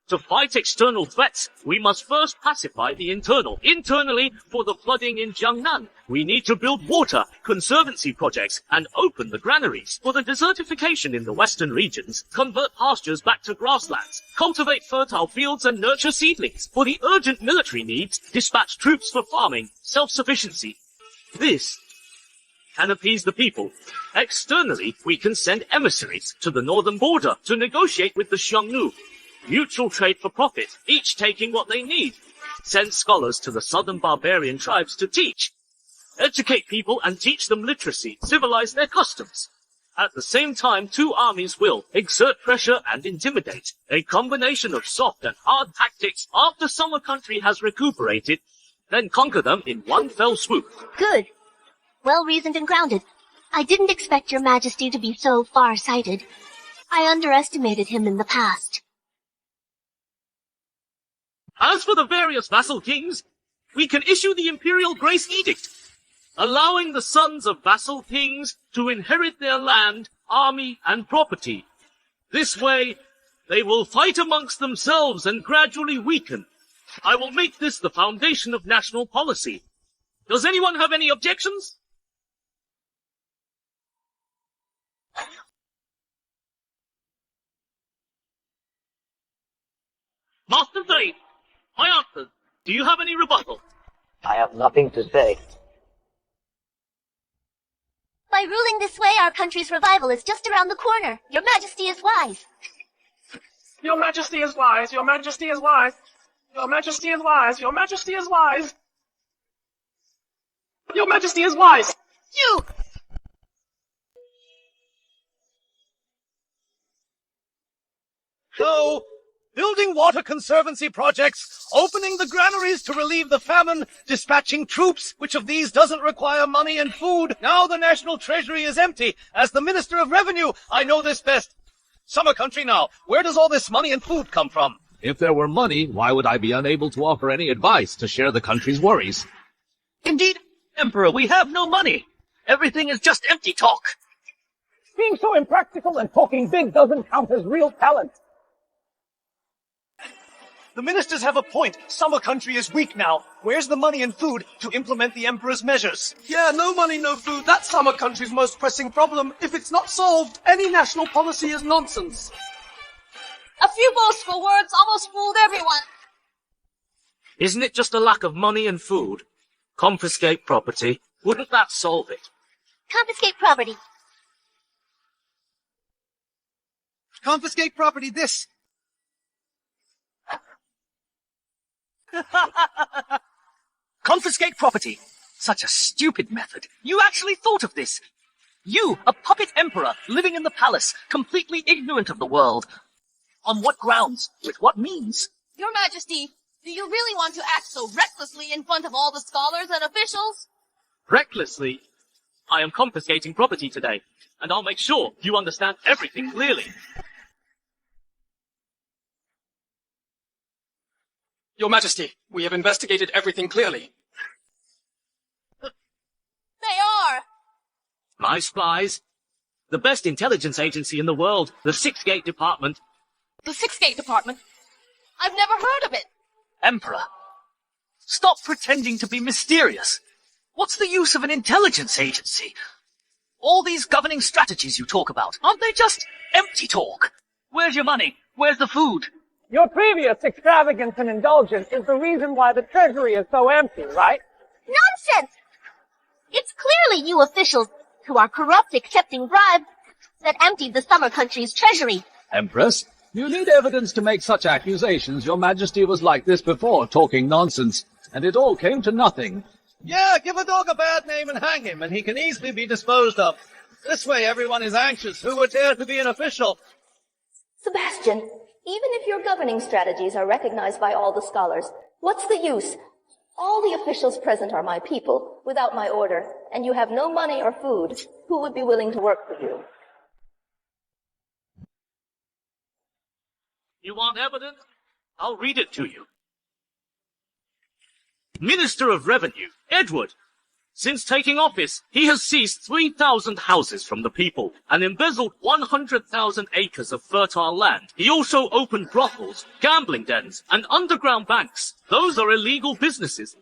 To fight external threats, we must first pacify the internal. Internally, for the flooding in Jiangnan, we need to build water, conservancy projects, and open the granaries. For the desertification in the western regions, convert pastures back to grasslands, cultivate fertile fields and nurture seedlings. For the urgent military needs, dispatch troops for farming, self-sufficiency. This can appease the people. Externally, we can send emissaries to the northern border to negotiate with the Xiongnu. Mutual trade for profit, each taking what they need. Send scholars to the southern barbarian tribes to teach. Educate people and teach them literacy, civilize their customs. At the same time, two armies will exert pressure and intimidate. A combination of soft and hard tactics after summer country has recuperated, then conquer them in one fell swoop.
Good. Well reasoned and grounded.
I didn't expect your majesty to be so far-sighted. I underestimated him in the past.
As for the various vassal kings, we can issue the Imperial Grace Edict, allowing the sons of vassal kings to inherit their land, army, and property. This way, they will fight amongst themselves and gradually weaken. I will make this the foundation of national policy. Does anyone have any objections? Master Thane, my answer. Do you have any rebuttal?
I have nothing to say.
By ruling this way, our country's revival is just around the corner. Your majesty is wise.
Your majesty is wise. Your majesty is wise. Your majesty is wise. Your majesty is wise. Your majesty is wise.
You!
So, building water conservancy projects, opening the granaries to relieve the famine, dispatching troops, which of these doesn't require money and food? Now the national treasury is empty. As the Minister of Revenue, I know this best. Summer country now, where does all this money and food come from?
If there were money, why would I be unable to offer any advice to share the country's worries?
Indeed, Emperor, we have no money. Everything is just empty talk.
Being so impractical and talking big doesn't count as real talent.
The ministers have a point. Summer country is weak now. Where's the money and food to implement the Emperor's measures?
Yeah, no money, no food. That's summer country's most pressing problem. If it's not solved, any national policy is nonsense.
A few boastful words almost fooled everyone.
Isn't it just a lack of money and food? Confiscate property. Wouldn't that solve it?
Confiscate property.
Confiscate property, this.
Confiscate property. Such a stupid method. You actually thought of this. You, a puppet emperor, living in the palace, completely ignorant of the world. On what grounds? With what means?
Your Majesty, do you really want to act so recklessly in front of all the scholars and officials?
Recklessly? I am confiscating property today, and I'll make sure you understand everything clearly.
Your Majesty, we have investigated everything clearly.
They are!
My spies. The best intelligence agency in the world, the Six Gate Department.
The Six Gate Department? I've never heard of it.
Emperor, stop pretending to be mysterious. What's the use of an intelligence agency? All these governing strategies you talk about, aren't they just empty talk? Where's your money? Where's the food?
Your previous extravagance and indulgence is the reason why the treasury is so empty, right?
Nonsense! It's clearly you officials who are corrupt accepting bribes that emptied the summer country's treasury.
Empress, you need evidence to make such accusations. Your Majesty was like this before, talking nonsense, and it all came to nothing.
Yeah, give a dog a bad name and hang him, and he can easily be disposed of. This way everyone is anxious. Who would dare to be an official?
Sebastian, even if your governing strategies are recognized by all the scholars, what's the use? All the officials present are my people, without my order, and you have no money or food. Who would be willing to work for you?
You want evidence? I'll read it to you. Minister of Revenue, Edward. Since taking office, he has seized 3,000 houses from the people and embezzled 100,000 acres of fertile land. He also opened brothels, gambling dens, and underground banks. Those are illegal businesses.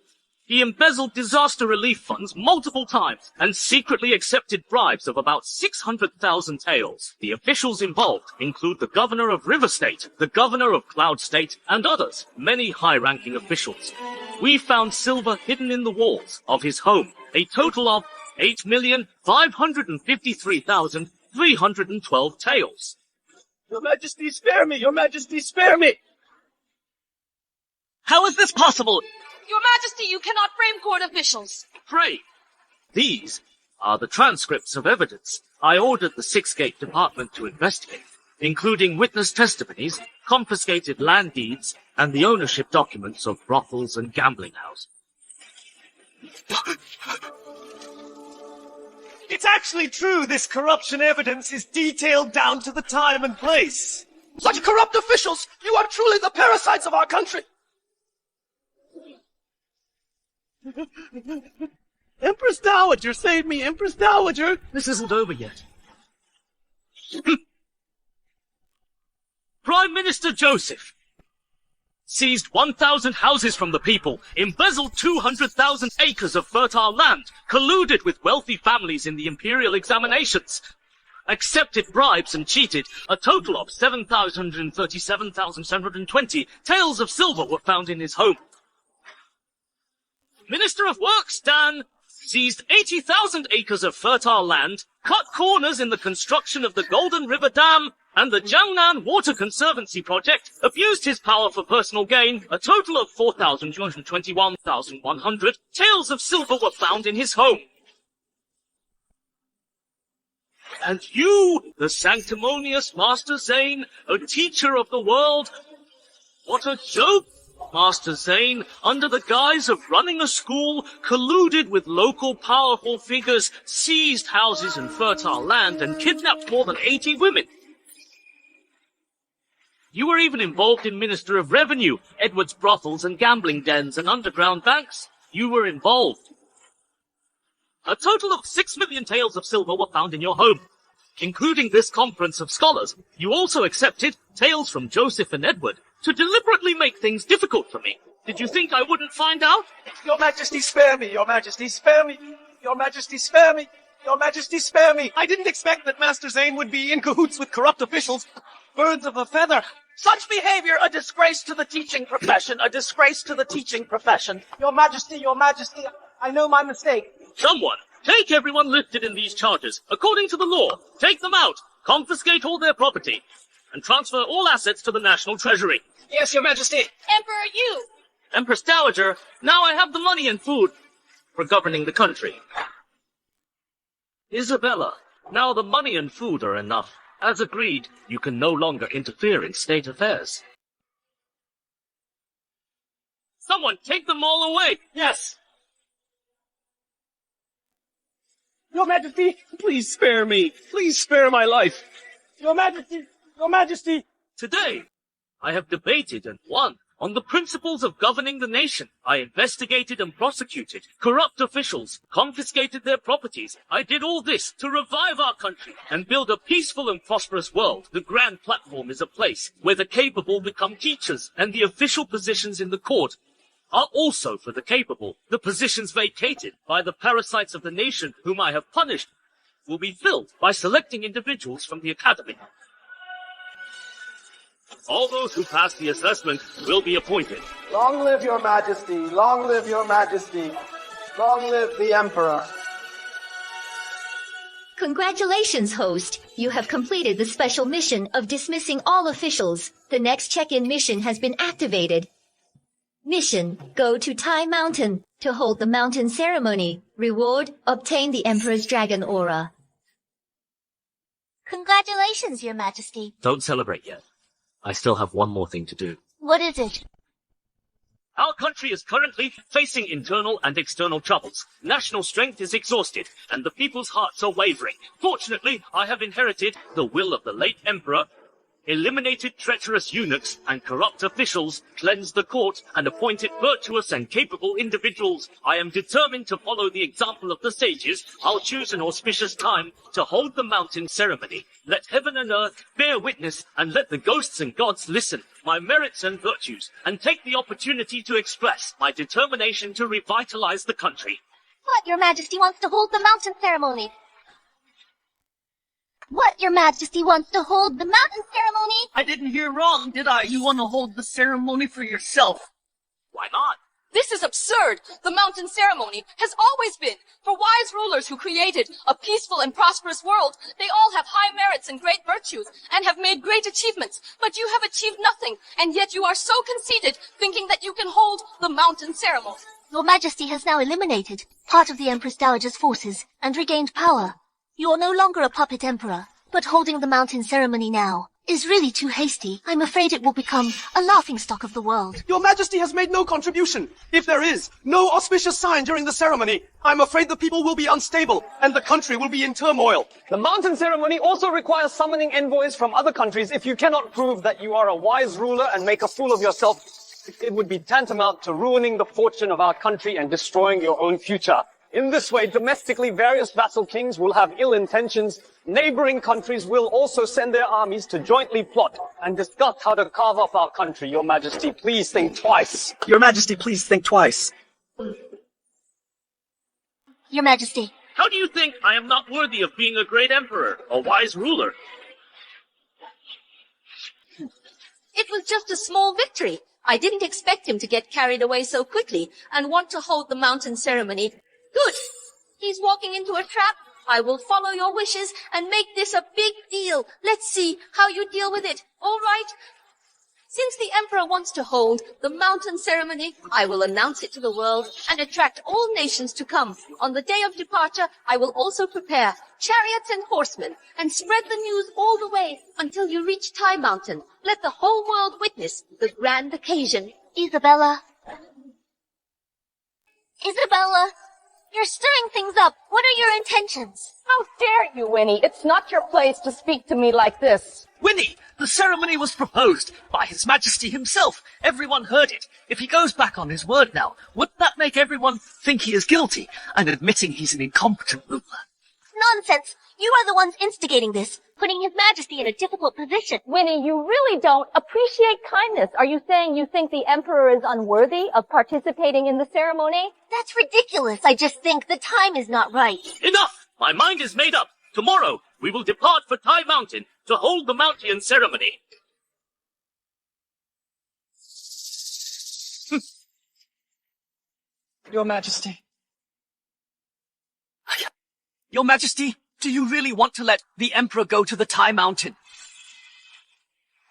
He embezzled disaster relief funds multiple times and secretly accepted bribes of about 600,000 taels. The officials involved include the governor of River State, the governor of Cloud State, and others, many high-ranking officials. We found silver hidden in the walls of his home, a total of 8,553,312 taels.
Your Majesty, spare me! Your Majesty, spare me!
How is this possible?
Your Majesty, you cannot frame court officials.
Pray. These are the transcripts of evidence I ordered the Six Gate Department to investigate, including witness testimonies, confiscated land deeds, and the ownership documents of brothels and gambling houses.
It's actually true this corruption evidence is detailed down to the time and place.
Such corrupt officials! You are truly the parasites of our country!
Empress Dowager, save me, Empress Dowager!
This isn't over yet. Prime Minister Joseph seized 1,000 houses from the people, embezzled 200,000 acres of fertile land, colluded with wealthy families in the imperial examinations, accepted bribes and cheated. A total of 737,720 taels of silver were found in his home. Minister of Works Dan seized 80,000 acres of fertile land, cut corners in the construction of the Golden River Dam and the Jiangnan Water Conservancy project, abused his power for personal gain. A total of 4,221,100 taels of silver were found in his home. And you, the sanctimonious Master Zane, a teacher of the world, what a joke! Master Zane, under the guise of running a school, colluded with local powerful figures, seized houses and fertile land, and kidnapped more than 80 women. You were even involved in Minister of Revenue, Edward's brothels and gambling dens and underground banks. You were involved. A total of 6 million taels of silver were found in your home, including this conference of scholars. You also accepted taels from Joseph and Edward to deliberately make things difficult for me. Did you think I wouldn't find out?
Your Majesty, spare me! Your Majesty, spare me! Your Majesty, spare me! Your Majesty, spare me! I didn't expect that Master Zane would be in cahoots with corrupt officials. Birds of a feather.
Such behavior, a disgrace to the teaching profession, a disgrace to the teaching profession.
Your Majesty, I know my mistake.
Someone, take everyone listed in these charges, according to the law. Take them out, confiscate all their property, and transfer all assets to the National Treasury.
Yes, Your Majesty.
Emperor, you!
Empress Dowager, now I have the money and food for governing the country. Isabella, now the money and food are enough. As agreed, you can no longer interfere in state affairs. Someone take them all away!
Yes! Your Majesty, please spare me. Please spare my life. Your Majesty, Your Majesty!
Today, I have debated and won on the principles of governing the nation. I investigated and prosecuted corrupt officials, confiscated their properties. I did all this to revive our country and build a peaceful and prosperous world. The grand platform is a place where the capable become teachers, and the official positions in the court are also for the capable. The positions vacated by the parasites of the nation whom I have punished will be filled by selecting individuals from the academy. All those who pass the assessment will be appointed.
Long live your Majesty! Long live your Majesty! Long live the Emperor!
Congratulations, host. You have completed the special mission of dismissing all officials. The next check-in mission has been activated. Mission: go to Tai Mountain to hold the mountain ceremony. Reward: obtain the Emperor's Dragon Aura.
Congratulations, Your Majesty.
Don't celebrate yet. I still have one more thing to do.
What is it?
Our country is currently facing internal and external troubles. National strength is exhausted, and the people's hearts are wavering. Fortunately, I have inherited the will of the late emperor, eliminated treacherous eunuchs and corrupt officials, cleansed the court, and appointed virtuous and capable individuals. I am determined to follow the example of the sages. I'll choose an auspicious time to hold the mountain ceremony. Let heaven and earth bear witness, and let the ghosts and gods listen. My merits and virtues, and take the opportunity to express my determination to revitalize the country.
What, Your Majesty wants to hold the mountain ceremony? What, Your Majesty wants to hold the mountain ceremony?
I didn't hear wrong, did I? You want to hold the ceremony for yourself.
Why not?
This is absurd. The mountain ceremony has always been for wise rulers who created a peaceful and prosperous world. They all have high merits and great virtues and have made great achievements, but you have achieved nothing, and yet you are so conceited, thinking that you can hold the mountain ceremony.
Your Majesty has now eliminated part of the Empress Dowager's forces and regained power. You are no longer a puppet emperor, but holding the mountain ceremony now is really too hasty. I'm afraid it will become a laughingstock of the world.
Your Majesty has made no contribution. If there is no auspicious sign during the ceremony, I'm afraid the people will be unstable and the country will be in turmoil.
The mountain ceremony also requires summoning envoys from other countries. If you cannot prove that you are a wise ruler and make a fool of yourself, it would be tantamount to ruining the fortune of our country and destroying your own future. In this way, domestically, various vassal kings will have ill intentions. Neighboring countries will also send their armies to jointly plot and discuss how to carve up our country. Your Majesty, please think twice.
Your Majesty, please think twice.
Your Majesty.
How do you think I am not worthy of being a great emperor, a wise ruler?
It was just a small victory. I didn't expect him to get carried away so quickly and want to hold the mountain ceremony. Good. He's walking into a trap. I will follow your wishes and make this a big deal. Let's see how you deal with it. All right? Since the emperor wants to hold the mountain ceremony, I will announce it to the world and attract all nations to come. On the day of departure, I will also prepare chariots and horsemen and spread the news all the way until you reach Tai Mountain. Let the whole world witness the grand occasion.
Isabella, you're stirring things up. What are your intentions?
How dare you, Winnie? It's not your place to speak to me like this.
Winnie, the ceremony was proposed by His Majesty himself. Everyone heard it. If he goes back on his word now, wouldn't that make everyone think he is guilty and admitting he's an incompetent ruler?
Nonsense! You are the ones instigating this, putting His Majesty in a difficult position.
Winnie, you really don't appreciate kindness. Are you saying you think the Emperor is unworthy of participating in the ceremony?
That's ridiculous. I just think the time is not right.
Enough! My mind is made up. Tomorrow, we will depart for Tai Mountain to hold the mountain ceremony.
Your Majesty.
Your Majesty, do you really want to let the Emperor go to the Tai Mountain?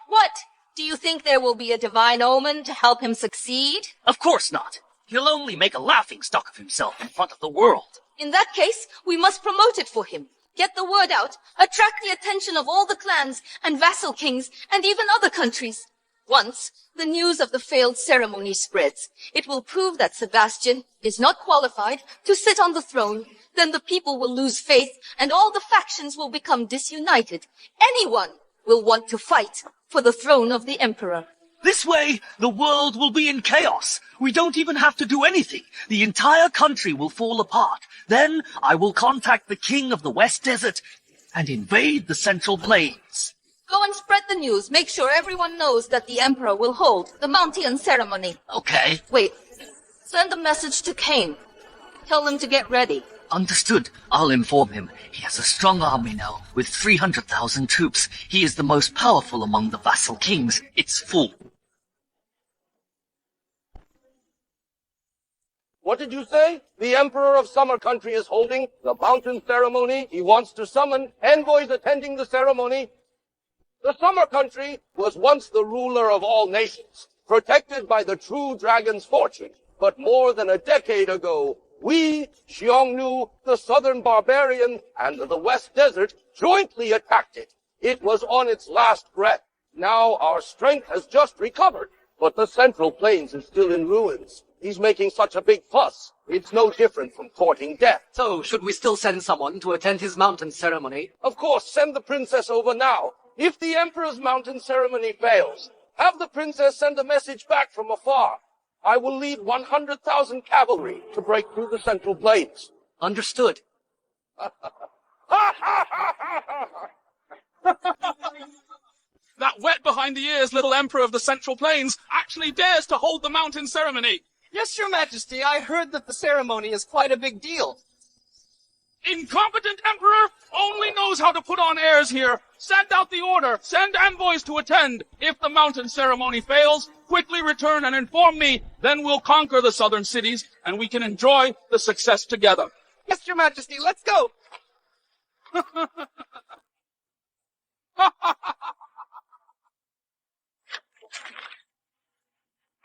What? Do you think there will be a divine omen to help him succeed?
Of course not. He'll only make a laughingstock of himself in front of the world.
In that case, we must promote it for him. Get the word out, attract the attention of all the clans and vassal kings and even other countries. Once the news of the failed ceremony spreads, it will prove that Sebastian is not qualified to sit on the throne. Then the people will lose faith and all the factions will become disunited. Anyone will want to fight for the throne of the emperor.
This way, the world will be in chaos. We don't even have to do anything. The entire country will fall apart. Then I will contact the king of the West Desert and invade the Central Plains.
Go and spread the news. Make sure everyone knows that the emperor will hold the mountain ceremony.
Okay.
Wait. Send a message to Cain. Tell him to get ready.
Understood. I'll inform him. He has a strong army now, with 300,000 troops. He is the most powerful among the vassal kings. It's full.
What did you say? The Emperor of Summer Country is holding the mountain ceremony. He wants to summon envoys attending the ceremony. The Summer Country was once the ruler of all nations, protected by the true dragon's fortune. But more than a decade ago, we, Xiongnu, the southern barbarian, and the West Desert jointly attacked it. It was on its last breath. Now our strength has just recovered, but the Central Plains is still in ruins. He's making such a big fuss. It's no different from courting death.
So, should we still send someone to attend his mountain ceremony?
Of course, send the princess over now. If the Emperor's mountain ceremony fails, have the princess send a message back from afar. I will lead 100,000 cavalry to break through the Central Plains.
Understood.
That wet behind the ears little emperor of the Central Plains actually dares to hold the mountain ceremony.
Yes, Your Majesty, I heard that the ceremony is quite a big deal.
Incompetent emperor only knows how to put on airs here. Send out the order. Send envoys to attend. If the mountain ceremony fails, quickly return and inform me. Then we'll conquer the southern cities and we can enjoy the success together.
Yes, Your Majesty, let's go.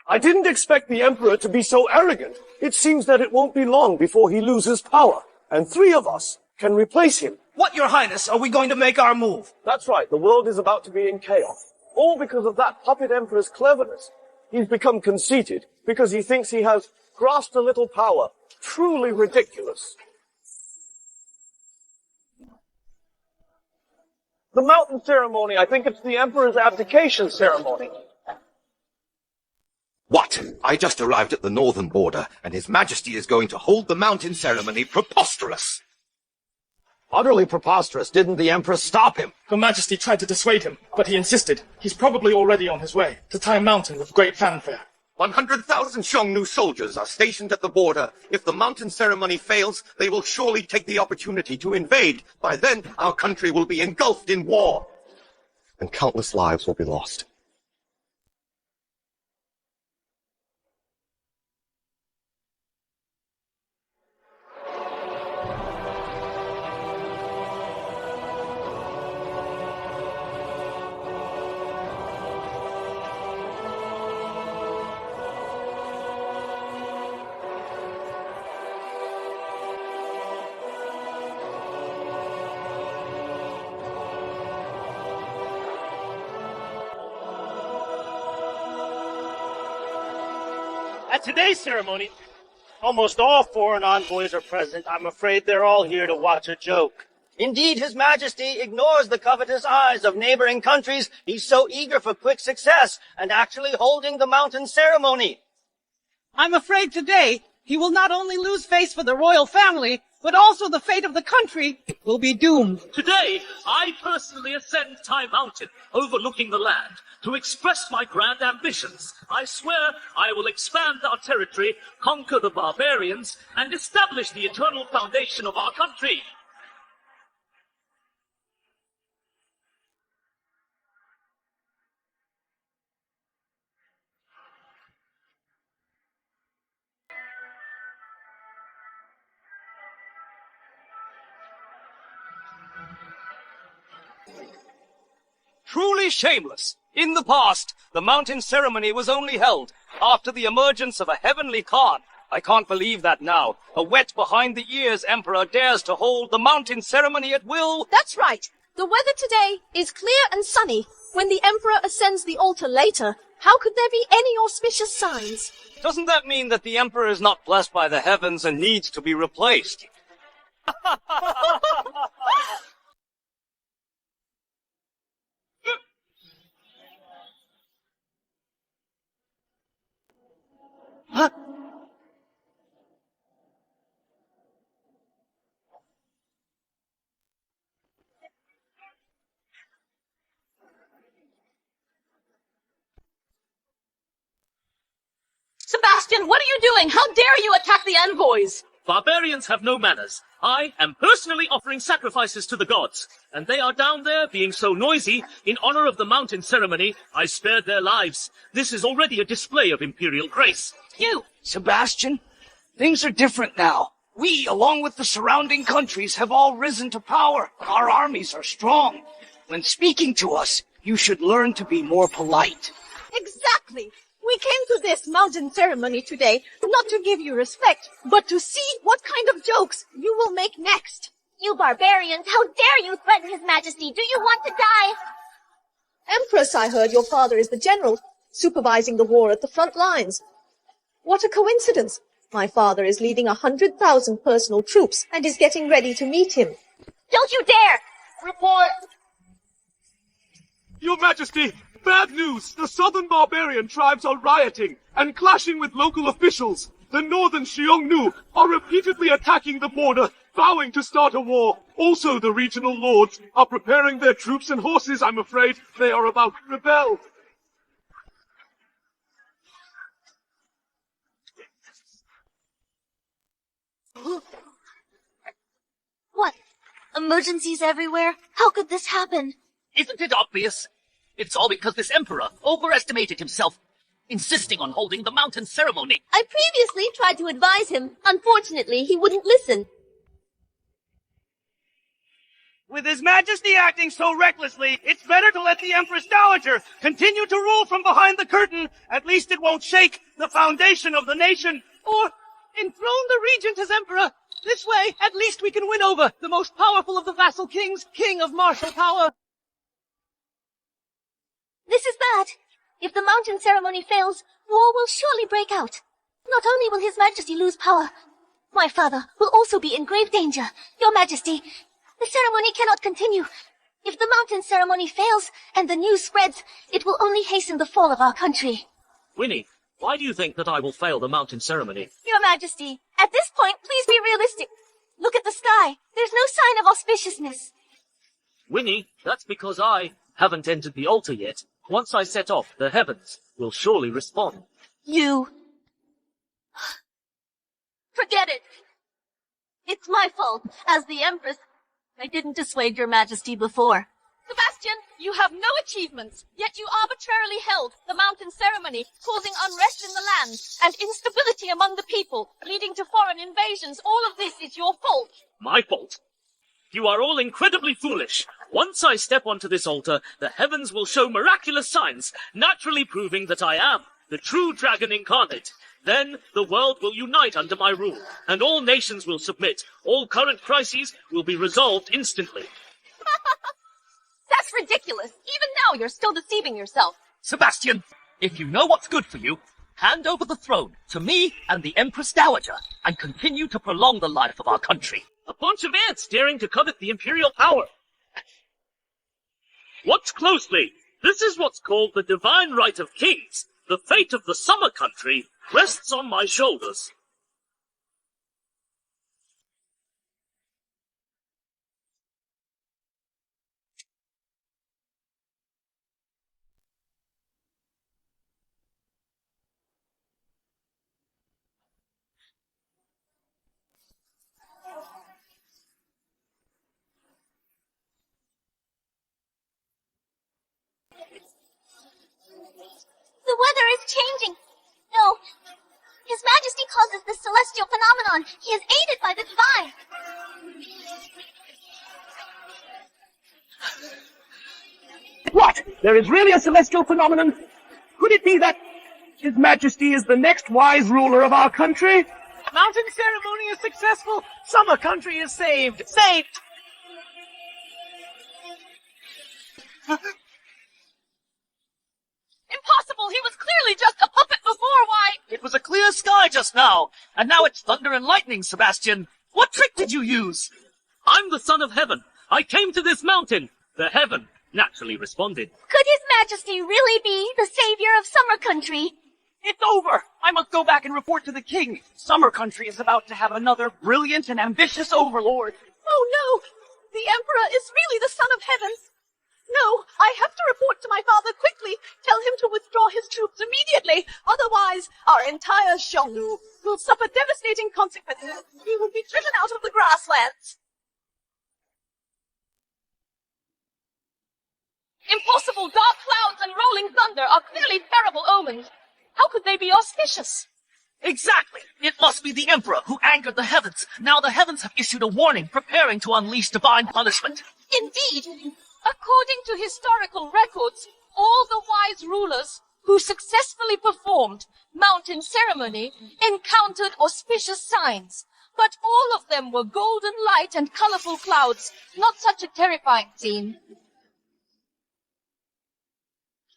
I didn't expect the Emperor to be so arrogant. It seems that it won't be long before he loses power, and 3 of us can replace him.
What, Your Highness, are we going to make our move?
That's right, the world is about to be in chaos. All because of that puppet emperor's cleverness. He's become conceited because he thinks he has grasped a little power. Truly ridiculous. The mountain ceremony, I think it's the emperor's abdication ceremony.
What? I just arrived at the northern border, and His Majesty is going to hold the mountain ceremony. Preposterous!
Utterly preposterous. Didn't the Empress stop him?
Her Majesty tried to dissuade him, but he insisted. He's probably already on his way to Tai Mountain with great fanfare.
100,000 Xiongnu soldiers are stationed at the border. If the mountain ceremony fails, they will surely take the opportunity to invade. By then, our country will be engulfed in war.
And countless lives will be lost.
At today's ceremony, almost all foreign envoys are present. I'm afraid they're all here to watch a joke.
Indeed, His Majesty ignores the covetous eyes of neighboring countries. He's so eager for quick success and actually holding the mountain ceremony.
I'm afraid today he will not only lose face for the royal family, but also the fate of the country will be doomed.
Today, I personally ascend Tai Mountain, overlooking the land, to express my grand ambitions. I swear I will expand our territory, conquer the barbarians, and establish the eternal foundation of our country.
Truly shameless. In the past, the mountain ceremony was only held after the emergence of a heavenly Khan. I can't believe that now. A wet behind-the-ears emperor dares to hold the mountain ceremony at will.
That's right. The weather today is clear and sunny. When the emperor ascends the altar later, how could there be any auspicious signs?
Doesn't that mean that the emperor is not blessed by the heavens and needs to be replaced?
Huh?
Sebastian, what are you doing? How dare you attack the envoys?
Barbarians have no manners. I am personally offering sacrifices to the gods, and they are down there being so noisy. In honor of the mountain ceremony, I spared their lives. This is already a display of imperial grace.
You, Sebastian, things are different now. We, along with the surrounding countries, have all risen to power. Our armies are strong. When speaking to us, you should learn to be more polite.
Exactly. We came to this mountain ceremony today not to give you respect, but to see what kind of jokes you will make next.
You barbarians, how dare you threaten His Majesty? Do you want to die?
Empress, I heard your father is the general, supervising the war at the front lines. What a coincidence. My father is leading 100,000 personal troops and is getting ready to meet him.
Don't you dare!
Report!
Your Majesty, bad news! The southern barbarian tribes are rioting and clashing with local officials. The northern Xiongnu are repeatedly attacking the border, vowing to start a war. Also, the regional lords are preparing their troops and horses. I'm afraid they are about to rebel.
What? Emergencies everywhere? How could this happen?
Isn't it obvious? It's all because this emperor overestimated himself, insisting on holding the mountain ceremony.
I previously tried to advise him. Unfortunately, he wouldn't listen.
With His Majesty acting so recklessly, it's better to let the Empress Dowager continue to rule from behind the curtain. At least it won't shake the foundation of the nation. Or enthrone the regent as emperor.
This way, at least we can win over the most powerful of the vassal kings, king of martial power.
This is bad. If the mountain ceremony fails, war will surely break out. Not only will His Majesty lose power, my father will also be in grave danger. Your Majesty, the ceremony cannot continue. If the mountain ceremony fails and the news spreads, it will only hasten the fall of our country.
Winnie, why do you think that I will fail the mountain ceremony?
Your Majesty, at this point, please be realistic. Look at the sky. There's no sign of auspiciousness.
Winnie, that's because I haven't entered the altar yet. Once I set off, the heavens will surely respond.
You... Forget it. It's my fault. As the Empress, I didn't dissuade your Majesty before.
Sebastian, you have no achievements, yet you arbitrarily held the mountain ceremony, causing unrest in the land and instability among the people, leading to foreign invasions. All of this is your fault.
My fault? You are all incredibly foolish. Once I step onto this altar, the heavens will show miraculous signs, naturally proving that I am the true dragon incarnate. Then the world will unite under my rule, and all nations will submit. All current crises will be resolved instantly.
That's ridiculous. Even now, you're still deceiving yourself.
Sebastian, if you know what's good for you, hand over the throne to me and the Empress Dowager, and continue to prolong the life of our country.
A bunch of ants daring to covet the imperial power. Watch closely. This is what's called the divine right of kings. The fate of the summer country rests on my shoulders.
The weather is changing. No. His Majesty causes this celestial phenomenon. He is aided by the divine.
What? There is really a celestial phenomenon? Could it be that His Majesty is the next wise ruler of our country? Mountain ceremony is successful. Summer country is saved. Saved!
Impossible! He was clearly just a puppet before. Why?
It was a clear sky just now, and now it's thunder and lightning, Sebastian. What trick did you use?
I'm the son of heaven. I came to this mountain. The heaven naturally responded.
Could His Majesty really be the savior of summer country?
It's over. I must go back and report to the king. Summer country is about to have another brilliant and ambitious overlord.
Oh no! The Emperor is really the son of heaven. No, I have to report to my father quickly. Tell him to withdraw his troops immediately. Otherwise, our entire Xiongnu will suffer devastating consequences. He will be driven out of the grasslands. Impossible! Dark clouds and rolling thunder are clearly terrible omens. How could they be auspicious?
Exactly! It must be the Emperor who angered the heavens. Now the heavens have issued a warning, preparing to unleash divine punishment.
Indeed. According to historical records, all the wise rulers who successfully performed mountain ceremony encountered auspicious signs. But all of them were golden light and colorful clouds. Not such a terrifying scene.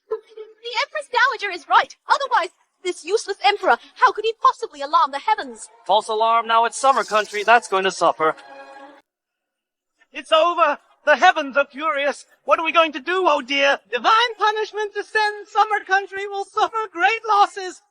The Empress Dowager is right. Otherwise, this useless emperor, how could he possibly alarm the heavens?
False alarm, now it's summer country. That's going to suffer.
It's over. The heavens are furious. What are we going to do, oh dear? Divine punishment descends. Summer country will suffer great losses.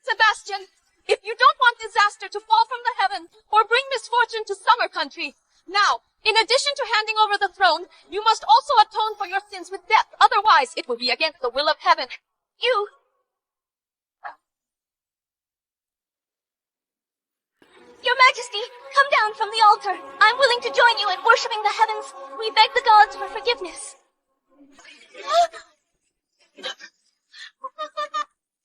Sebastian, if you don't want disaster to fall from the heaven or bring misfortune to summer country, now, in addition to handing over the throne, you must also atone for your sins with death. Otherwise, it will be against the will of heaven. You...
Your Majesty, come down from the altar. I'm willing to join you in worshipping the heavens. We beg the gods for forgiveness.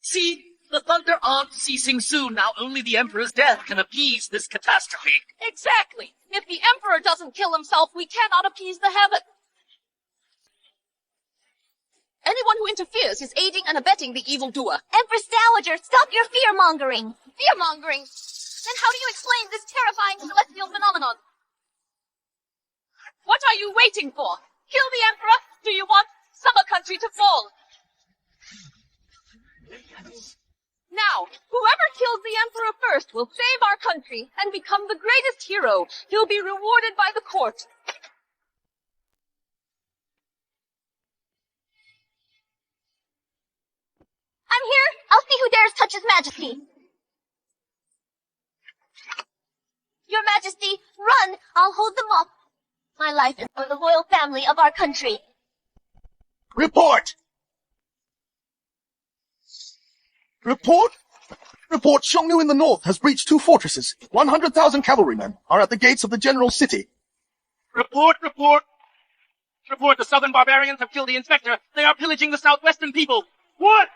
See, the thunder aren't ceasing soon. Now only the Emperor's death can appease this catastrophe.
Exactly. If the Emperor doesn't kill himself, we cannot appease the heaven. Anyone who interferes is aiding and abetting the evildoer.
Empress Dowager, stop your fear-mongering.
Fear-mongering? Then how do you explain this terrifying celestial phenomenon? What are you waiting for? Kill the Emperor? Do you want Summer Country to fall? Now, whoever kills the Emperor first will save our country and become the greatest hero. He'll be rewarded by the court.
I'm here. I'll see who dares touch His Majesty. Your Majesty, run! I'll hold them off. My life is for the royal family of our country.
Report! Report? Report, Xiongnu in the north has breached 2 fortresses. 100,000 cavalrymen are at the gates of the general city.
Report, report. Report, the southern barbarians have killed the inspector. They are pillaging the southwestern people. What?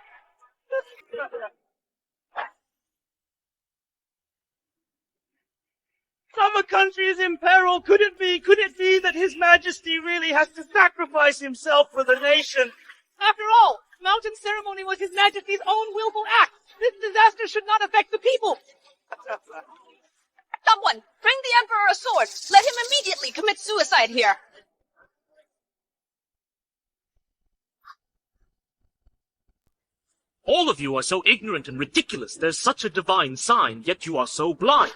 Summer Country is in peril. Could it be that His Majesty really has to sacrifice himself for the nation? After all, mountain ceremony was His Majesty's own willful act. This disaster should not affect the people.
Someone, bring the Emperor a sword. Let him immediately commit suicide here.
All of you are so ignorant and ridiculous. There's such a divine sign, yet you are so blind.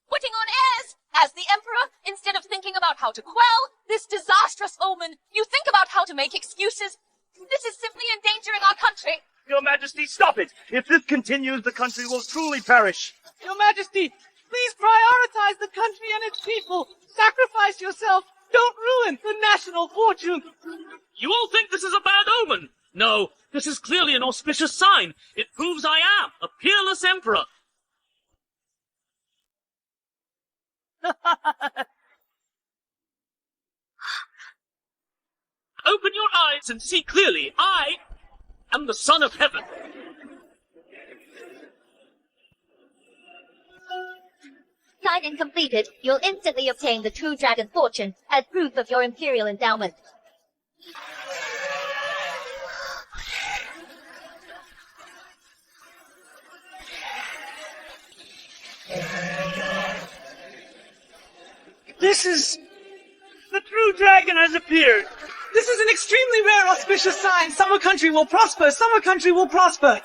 Putting on airs! As the Emperor, instead of thinking about how to quell this disastrous omen, you think about how to make excuses. This is simply endangering our country.
Your Majesty, stop it! If this continues, the country will truly perish. Your Majesty, please prioritize the country and its people. Sacrifice yourself. Don't ruin the national fortune.
You all think this is a bad omen? No, this is clearly an auspicious sign. It proves I am a peerless emperor. Open your eyes and see clearly. I am the Son of Heaven.
Signed and completed, you'll instantly obtain the true dragon fortune as proof of your imperial endowment.
The true dragon has appeared. This is an extremely rare auspicious sign. Summer Country will prosper. Summer Country will prosper.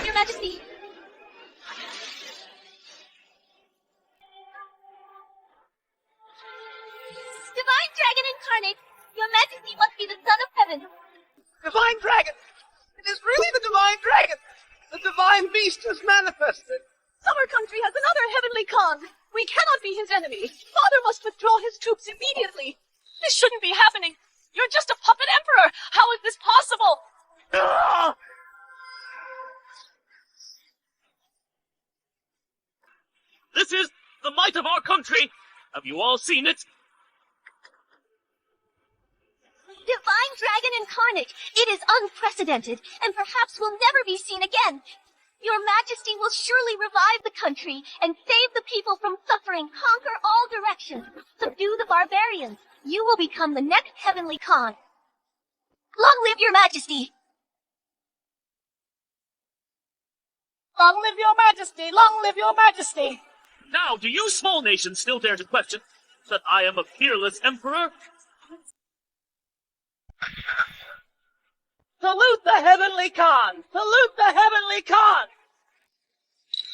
Your Majesty. Divine Dragon incarnate, Your Majesty must be the Son of Heaven.
Divine Dragon! It is really the Divine Dragon! The Divine Beast has manifested!
Summer Country has another heavenly Khan. We cannot be his enemy. Father must withdraw his troops immediately. This shouldn't be happening. You're just a puppet emperor. How is this possible?
This is the might of our country. Have you all seen it?
Divine Dragon incarnate, it is unprecedented, and perhaps will never be seen again. Your Majesty will surely revive the country and save the people from suffering, conquer all directions, subdue the barbarians. You will become the next heavenly Khan. Long live Your Majesty!
Long live Your Majesty! Long live Your Majesty!
Now, do you small nations still dare to question that I am a peerless emperor?
Salute the Heavenly Khan! Salute the Heavenly Khan!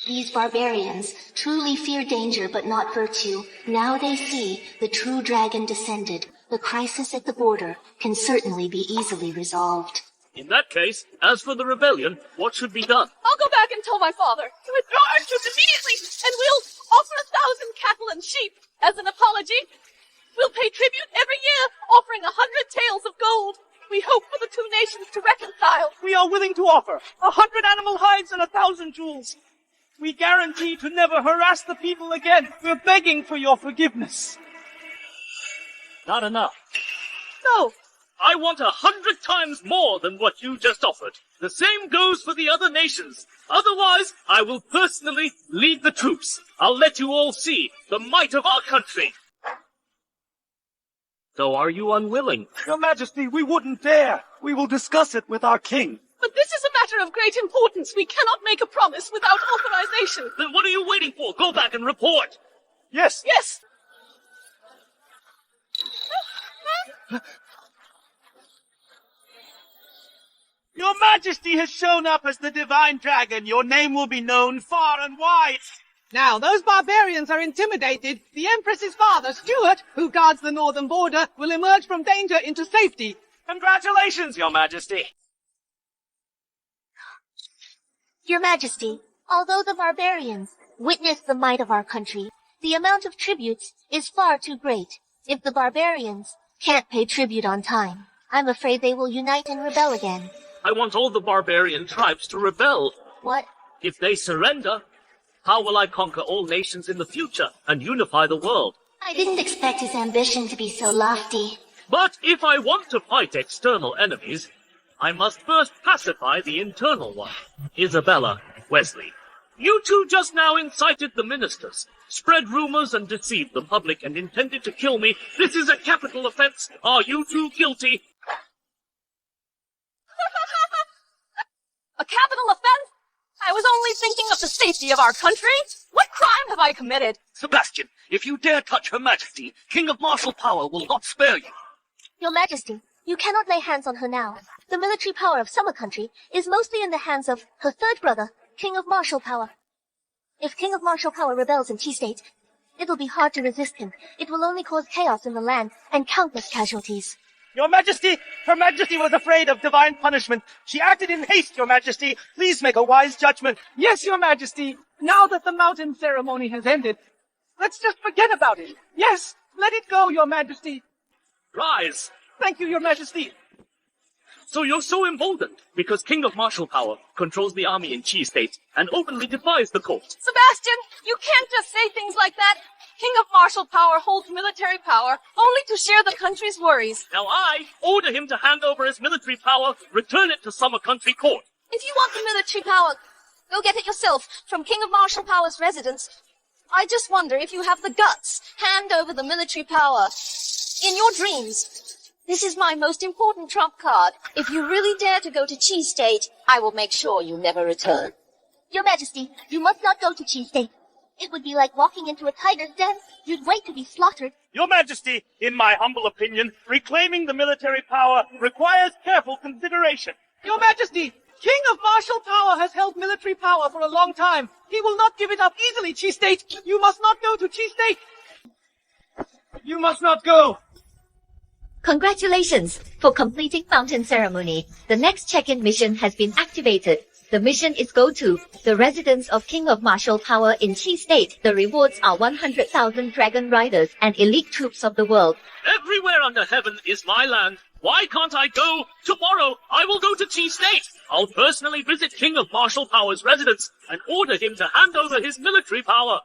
These barbarians truly fear danger but not virtue. Now they see the true dragon descended. The crisis at the border can certainly be easily resolved.
In that case, as for the rebellion, what should be done?
I'll go back and tell my father to withdraw our troops immediately, and we'll offer 1,000 cattle and sheep as an apology. We'll pay tribute every year, offering 100 taels of gold. We hope for the two nations to reconcile.
We are willing to offer 100 animal hides and 1,000 jewels. We guarantee to never harass the people again. We're begging for your forgiveness.
Not enough.
No,
I want 100 times more than what you just offered. The same goes for the other nations. Otherwise, I will personally lead the troops. I'll let you all see the might of our country. So are you unwilling?
Your Majesty, we wouldn't dare. We will discuss it with our king.
But this is a matter of great importance. We cannot make a promise without authorization.
Then what are you waiting for? Go back and report.
Yes.
Yes.
Your Majesty has shown up as the divine dragon. Your name will be known far and wide.
Now, those barbarians are intimidated. The Empress's father, Stuart, who guards the northern border, will emerge from danger into safety.
Congratulations, Your Majesty.
Your Majesty, although the barbarians witness the might of our country, the amount of tributes is far too great. If the barbarians can't pay tribute on time, I'm afraid they will unite and rebel again.
I want all the barbarian tribes to rebel.
What?
If they surrender, how will I conquer all nations in the future and unify the world?
I didn't expect his ambition to be so lofty.
But if I want to fight external enemies, I must first pacify the internal one. Isabella, Wesley, you two just now incited the ministers, spread rumors and deceived the public and intended to kill me. This is a capital offense. Are you two guilty?
A capital offense? I was only thinking of the safety of our country. What crime have I committed?
Sebastian, if you dare touch Her Majesty, King of Martial Power will not spare you.
Your Majesty, you cannot lay hands on her now. The military power of Summer Country is mostly in the hands of her third brother, King of Martial Power. If King of Martial Power rebels in T-State, it'll be hard to resist him. It will only cause chaos in the land and countless casualties.
Your Majesty, Her Majesty was afraid of divine punishment. She acted in haste, Your Majesty. Please make a wise judgment.
Yes, Your Majesty. Now that the mountain ceremony has ended, let's just forget about it. Yes, let it go, Your Majesty.
Rise!
Thank you, Your Majesty.
So you're so emboldened because King of Martial Power controls the army in Chi State and openly defies the court.
Sebastian, you can't just say things like that. King of Martial Power holds military power only to share the country's worries.
Now I order him to hand over his military power, return it to Summer Country Court.
If you want the military power, go get it yourself from King of Martial Power's residence. I just wonder if you have the guts. Hand over the military power. In your dreams. This is my most important trump card. If you really dare to go to Chi State, I will make sure you never return.
Your Majesty, you must not go to Chi State. It would be like walking into a tiger's den. You'd wait to be slaughtered.
Your Majesty, in my humble opinion, reclaiming the military power requires careful consideration.
Your Majesty, King of Martial Power has held military power for a long time. He will not give it up easily, Chi State. You must not go to Chi State.
You must not go.
Congratulations for completing mountain ceremony. The next check-in mission has been activated. The mission is go to the residence of King of Martial Power in Chi State. The rewards are 100,000 dragon riders and elite troops of the world.
Everywhere under heaven is my land. Why can't I go? Tomorrow I will go to Chi State. I'll personally visit King of Martial Power's residence and order him to hand over his military power.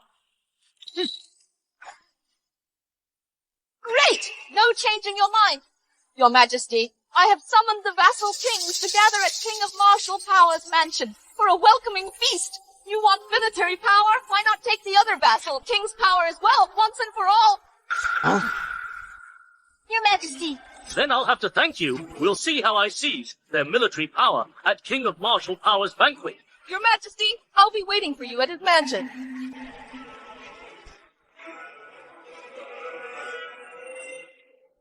Great! No changing your mind. Your Majesty, I have summoned the vassal kings to gather at King of Martial Power's mansion for a welcoming feast. You want military power? Why not take the other vassal king's power as well, once and for all?
Huh?
Your Majesty.
Then I'll have to thank you. We'll see how I seize their military power at King of Martial Power's banquet.
Your Majesty, I'll be waiting for you at his mansion.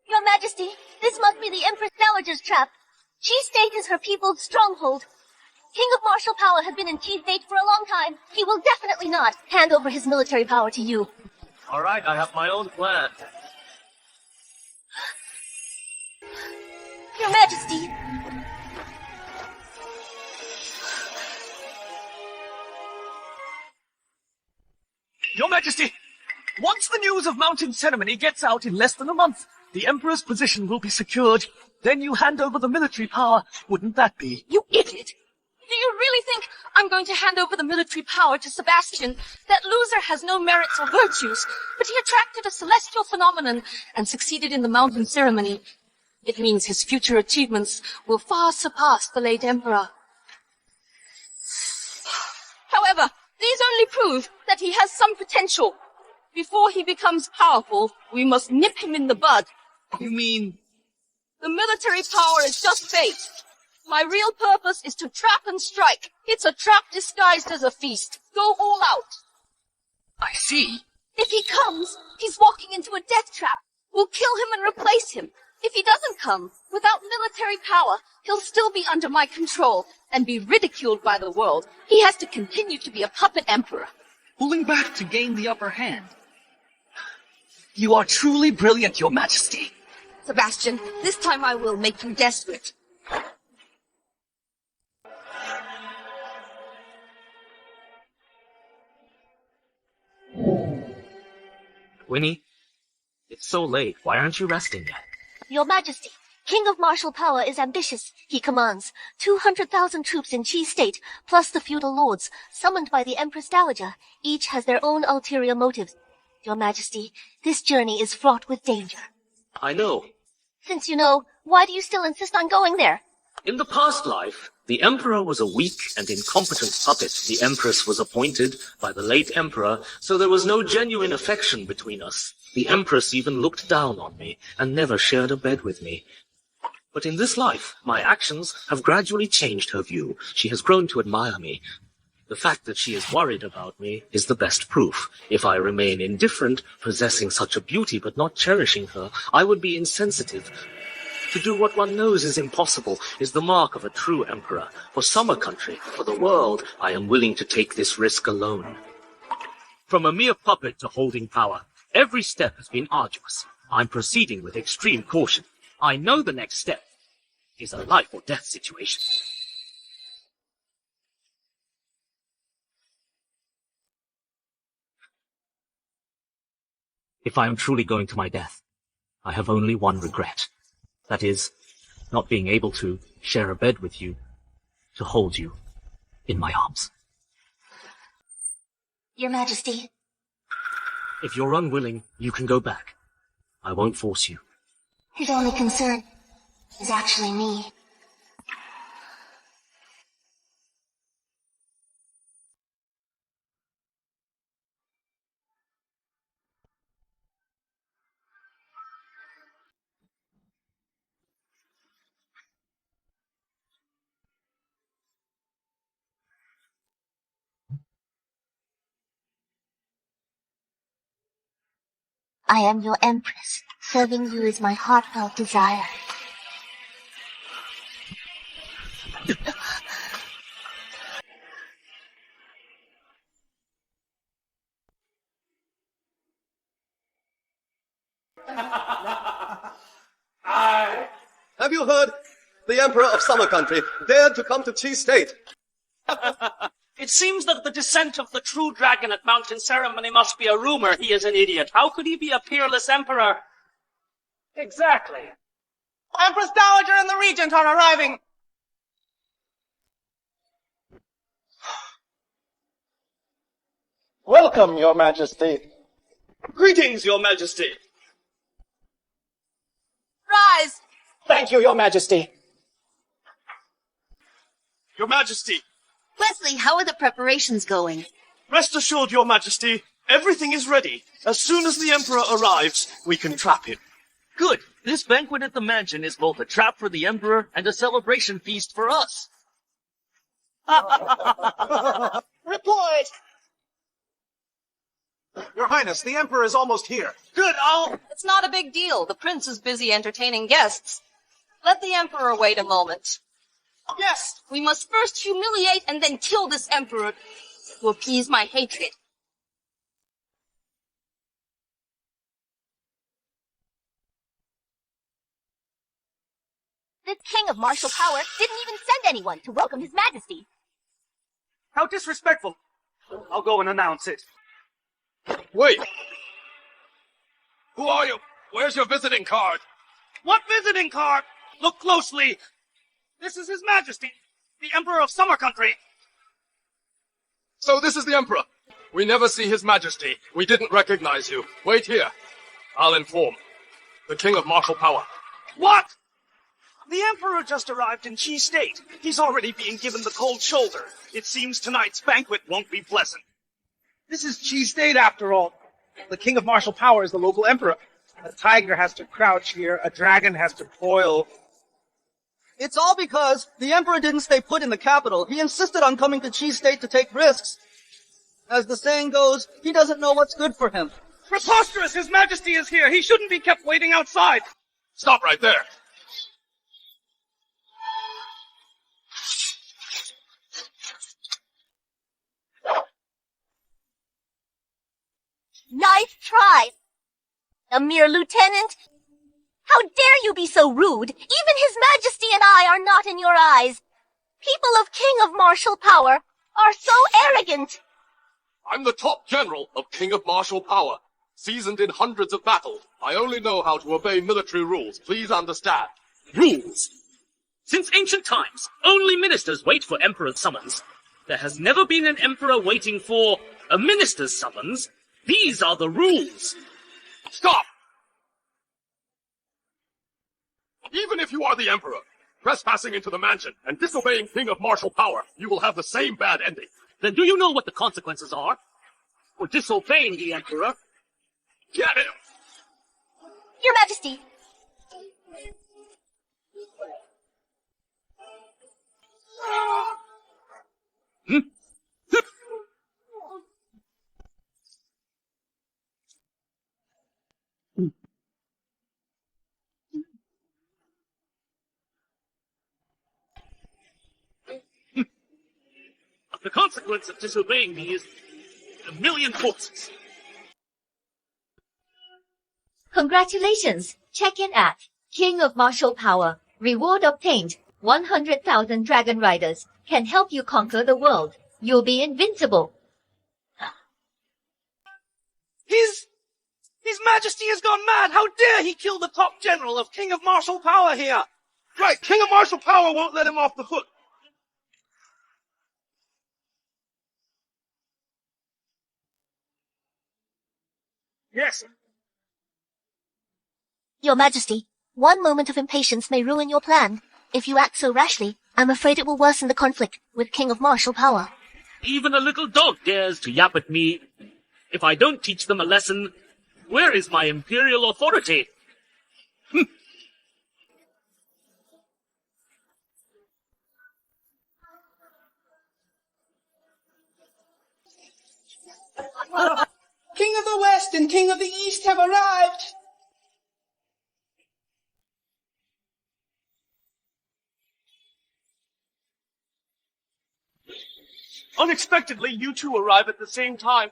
Your Majesty, this must be the Empress Dowager's trap. Chi State is her people's stronghold. King of Martial Power has been in Chi State for a long time. He will definitely not hand over his military power to you.
All right, I have my own plan.
Your Majesty.
Your Majesty, once the news of mountain ceremony gets out in less than a month, the Emperor's position will be secured. Then you hand over the military power. Wouldn't that be?
You idiot! Do you really think I'm going to hand over the military power to Sebastian? That loser has no merits or virtues, but he attracted a celestial phenomenon and succeeded in the mountain ceremony. It means his future achievements will far surpass the late emperor. However, these only prove that he has some potential. Before he becomes powerful, we must nip him in the bud.
You mean?
The military power is just bait. My real purpose is to trap and strike. It's a trap disguised as a feast. Go all out.
I see.
If he comes, he's walking into a death trap. We'll kill him and replace him. If he doesn't come, without military power, he'll still be under my control and be ridiculed by the world. He has to continue to be a puppet emperor.
Pulling back to gain the upper hand. You are truly brilliant, Your Majesty.
Sebastian, this time I will make you desperate.
Winnie, it's so late. Why aren't you resting yet?
Your Majesty, King of martial power is ambitious. He commands 200,000 troops in Qi State, plus the feudal lords, summoned by the Empress Dowager. Each has their own ulterior motives. Your Majesty, this journey is fraught with danger.
I know.
Since you know, why do you still insist on going there?
In the past life, the Emperor was a weak and incompetent puppet. The Empress was appointed by the late Emperor, so there was no genuine affection between us. The Empress even looked down on me and never shared a bed with me. But in this life, my actions have gradually changed her view. She has grown to admire me. The fact that she is worried about me is the best proof. If I remain indifferent, possessing such a beauty but not cherishing her, I would be insensitive. To do what one knows is impossible is the mark of a true emperor. For Summer Country, for the world, I am willing to take this risk alone. From a mere puppet to holding power, every step has been arduous. I'm proceeding with extreme caution. I know the next step is a life or death situation. If I am truly going to my death, I have only one regret. That is, not being able to share a bed with you, to hold you in my arms.
Your Majesty.
If you're unwilling, you can go back. I won't force you.
His only concern is actually me. I am your Empress. Serving you is my heartfelt desire.
Have you heard? The Emperor of Summer Country dared to come to Qi State.
It seems that the descent of the true dragon at Mountain Ceremony must be a rumor. He is an idiot. How could he be a peerless emperor? Exactly.
Empress Dowager and the Regent are arriving.
Welcome, Your Majesty.
Greetings, Your Majesty.
Rise!
Thank you, Your Majesty.
Your Majesty.
Wesley, how are the preparations going?
Rest assured, Your Majesty, everything is ready. As soon as the Emperor arrives, we can trap him.
Good. This banquet at the mansion is both a trap for the Emperor and a celebration feast for us.
Report!
Your Highness, the Emperor is almost here.
Good,
It's not a big deal. The prince is busy entertaining guests. Let the emperor wait a moment. Yes, we must first humiliate and then kill this emperor to appease my hatred.
This king of martial power didn't even send anyone to welcome his majesty.
How disrespectful. I'll go and announce it.
Wait. Who are you? Where's your visiting card?
What visiting card? Look closely. This is His Majesty, the Emperor of Summer Country.
So this is the Emperor. We never see His Majesty. We didn't recognize you. Wait here. I'll inform. The King of Martial Power.
What?
The Emperor just arrived in Chi State. He's already being given the cold shoulder. It seems tonight's banquet won't be pleasant.
This is Chi State after all. The king of martial power is the local emperor. A tiger has to crouch here, a dragon has to boil.
It's all because the emperor didn't stay put in the capital. He insisted on coming to Chi State to take risks. As the saying goes, he doesn't know what's good for him.
Preposterous! His Majesty is here! He shouldn't be kept waiting outside!
Stop right there.
Nice try. A mere lieutenant? How dare you be so rude? Even His Majesty and I are not in your eyes. People of King of Martial Power are so arrogant.
I'm the top general of King of Martial Power. Seasoned in hundreds of battles, I only know how to obey military rules. Please understand.
Rules? Since ancient times, only ministers wait for emperor's summons. There has never been an emperor waiting for a minister's summons. These are the rules.
Stop! Even if you are the emperor, trespassing into the mansion and disobeying King of Martial Power, you will have the same bad ending.
Then do you know what the consequences are for disobeying the emperor?
Get him!
Your Majesty.
The consequence of disobeying me is 1,000,000 forces.
Congratulations! Check in at King of Martial Power. Reward obtained. 100,000 dragon riders can help you conquer the world. You'll be invincible.
His Majesty has gone mad! How dare he kill the top general of King of Martial Power here!
Right, King of Martial Power won't let him off the hook.
Yes.
Your Majesty, one moment of impatience may ruin your plan. If you act so rashly, I'm afraid it will worsen the conflict with King of Martial Power.
Even a little dog dares to yap at me. If I don't teach them a lesson, where is my imperial authority?
King of the West and King of the East have arrived.
Unexpectedly, you two arrive at the same time.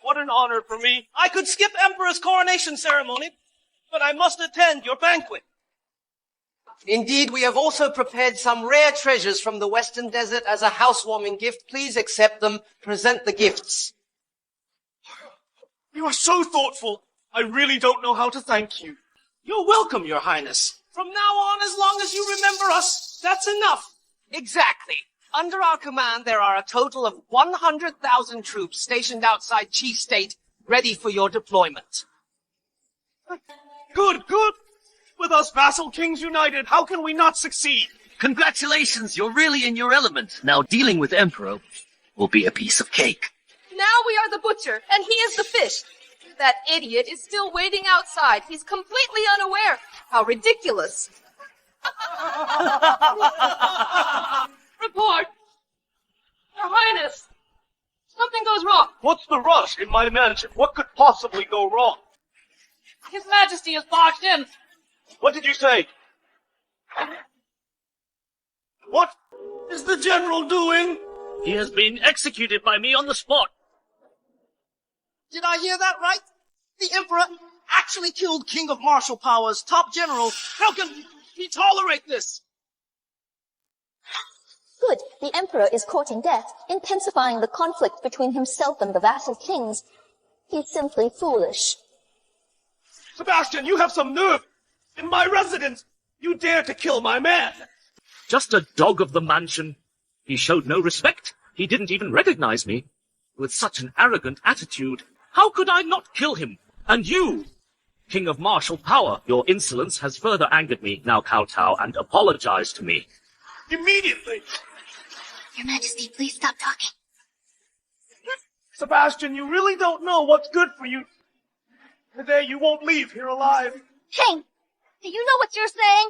What an honor for me. I could skip Emperor's coronation ceremony, but I must attend your banquet.
Indeed, we have also prepared some rare treasures from the Western Desert as a housewarming gift. Please accept them. Present the gifts.
You are so thoughtful. I really don't know how to thank you. You're welcome, Your Highness. From now on, as long as you remember us, that's enough.
Exactly. Under our command, there are a total of 100,000 troops stationed outside Chi State, ready for your deployment.
Good, good. With us vassal kings united, how can we not succeed?
Congratulations, you're really in your element. Now dealing with Emperor will be a piece of cake.
Now we are the butcher, and he is the fish. That idiot is still waiting outside. He's completely unaware. How ridiculous. Report! Your Highness! Something goes wrong.
What's the rush in my mansion? What could possibly go wrong?
His Majesty has barged in.
What did you say? What is the general doing?
He has been executed by me on the spot.
Did I hear that right? The Emperor actually killed King of Martial Power's top general.
How can he tolerate this?
Good. The Emperor is courting death, intensifying the conflict between himself and the vassal kings. He's simply foolish.
Sebastian, you have some nerve. In my residence, you dare to kill my man.
Just a dog of the mansion. He showed no respect. He didn't even recognize me. With such an arrogant attitude, how could I not kill him? And you? King of martial power, your insolence has further angered me. Now kowtow and apologize to me.
Immediately!
Your Majesty, please stop talking.
Sebastian, you really don't know what's good for you. Today you won't leave here alive.
King, do you know what you're saying?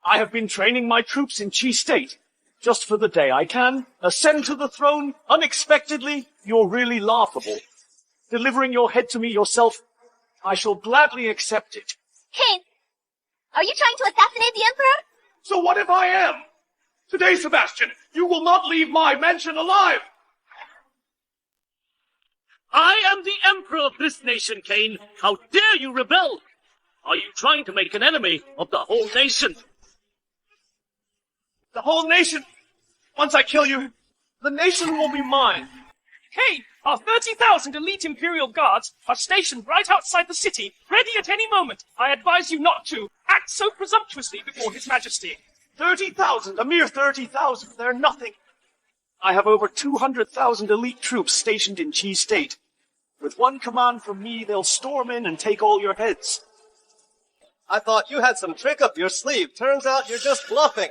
I have been training my troops in Chi State. Just for the day I can ascend to the throne unexpectedly. You're really laughable. Delivering your head to me yourself, I shall gladly accept it.
King, are you trying to assassinate the Emperor?
So what if I am? Today, Sebastian, you will not leave my mansion alive.
I am the Emperor of this nation, Cain. How dare you rebel? Are you trying to make an enemy of the whole nation?
The whole nation. Once I kill you, the nation will be mine.
Hey, our 30,000 elite Imperial Guards are stationed right outside the city, ready at any moment. I advise you not to act so presumptuously before His Majesty.
30,000, a mere 30,000. They're nothing.
I have over 200,000 elite troops stationed in Chi State. With one command from me, they'll storm in and take all your heads.
I thought you had some trick up your sleeve. Turns out you're just bluffing.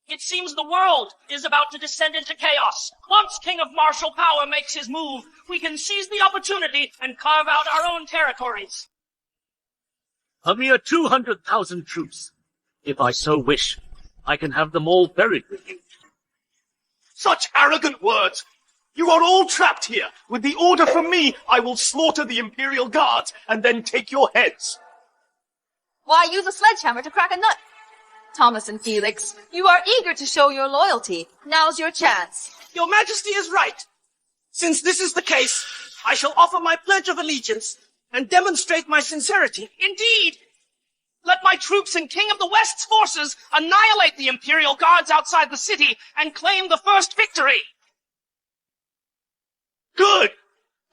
It seems the world is about to descend into chaos. Once King of martial power makes his move, we can seize the opportunity and carve out our own territories. A mere 200,000 troops. If I so wish, I can have them all buried with you.
Such arrogant words! You are all trapped here. With the order from me, I will slaughter the Imperial Guards and then take your heads.
Why use a sledgehammer to crack a nut? Thomas and Felix, you are eager to show your loyalty. Now's your chance.
Your Majesty is right. Since this is the case, I shall offer my pledge of allegiance and demonstrate my sincerity. Indeed! Let my troops and King of the West's forces annihilate the Imperial Guards outside the city and claim the first victory.
Good!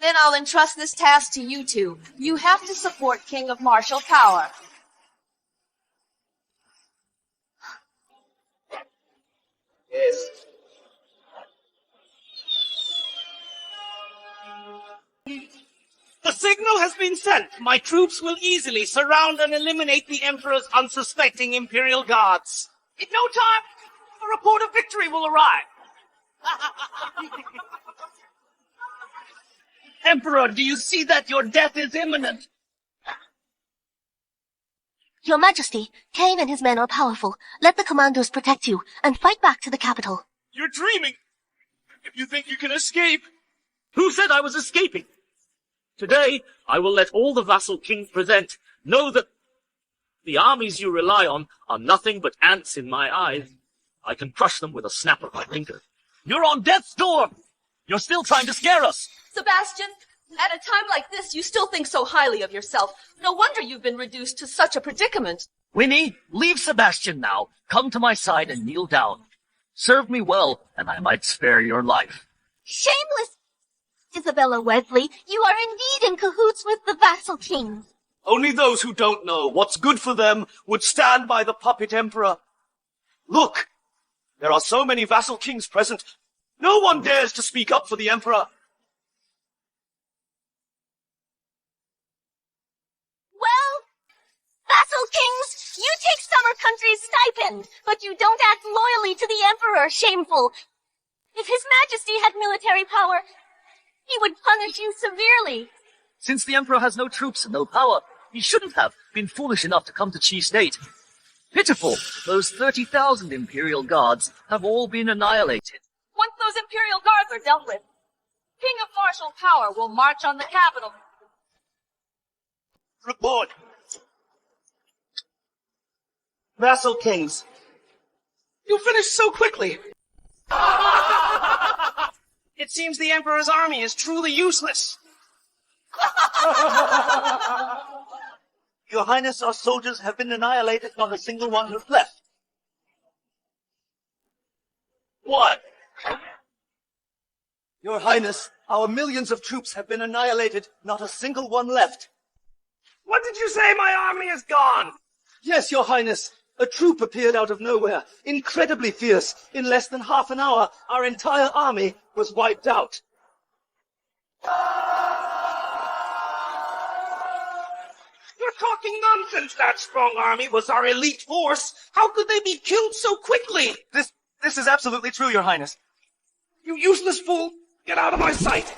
Then I'll entrust this task to you two. You have to support King of martial power.
Yes.
The signal has been sent. My troops will easily surround and eliminate the Emperor's unsuspecting Imperial Guards. In no time, a report of victory will arrive. Emperor, do you see that your death is imminent?
Your Majesty, Cain and his men are powerful. Let the commandos protect you, and fight back to the capital.
You're dreaming. If you think you can escape.
Who said I was escaping? Today, I will let all the vassal kings present know that the armies you rely on are nothing but ants in my eyes. I can crush them with a snap of my finger.
You're on death's door! You're still trying to scare us!
Sebastian, at a time like this, you still think so highly of yourself. No wonder you've been reduced to such a predicament.
Winnie, leave Sebastian now. Come to my side and kneel down. Serve me well, and I might spare your life.
Shameless! Isabella Wesley, you are indeed in cahoots with the vassal kings.
Only those who don't know what's good for them would stand by the puppet emperor. Look, there are so many vassal kings present. No one dares to speak up for the emperor.
Well, vassal kings, you take Summer Country's stipend, but you don't act loyally to the emperor. Shameful. If His Majesty had military power, he would punish you severely.
Since the Emperor has no troops and no power, he shouldn't have been foolish enough to come to Chi State. Pitiful, those 30,000 Imperial Guards have all been annihilated.
Once those Imperial Guards are dealt with, King of martial power will march on the capital.
Report. Vassal kings.
You finished so quickly. It seems the Emperor's army is truly useless.
Your Highness, our soldiers have been annihilated, not a single one is left.
What?
Your Highness, our millions of troops have been annihilated, not a single one left.
What did you say? My army is gone.
Yes, Your Highness. A troop appeared out of nowhere, incredibly fierce. In less than half an hour, our entire army was wiped out.
You're talking nonsense. That strong army was our elite force. How could they be killed so quickly?
This is absolutely true, Your Highness.
You useless fool! Get out of my sight!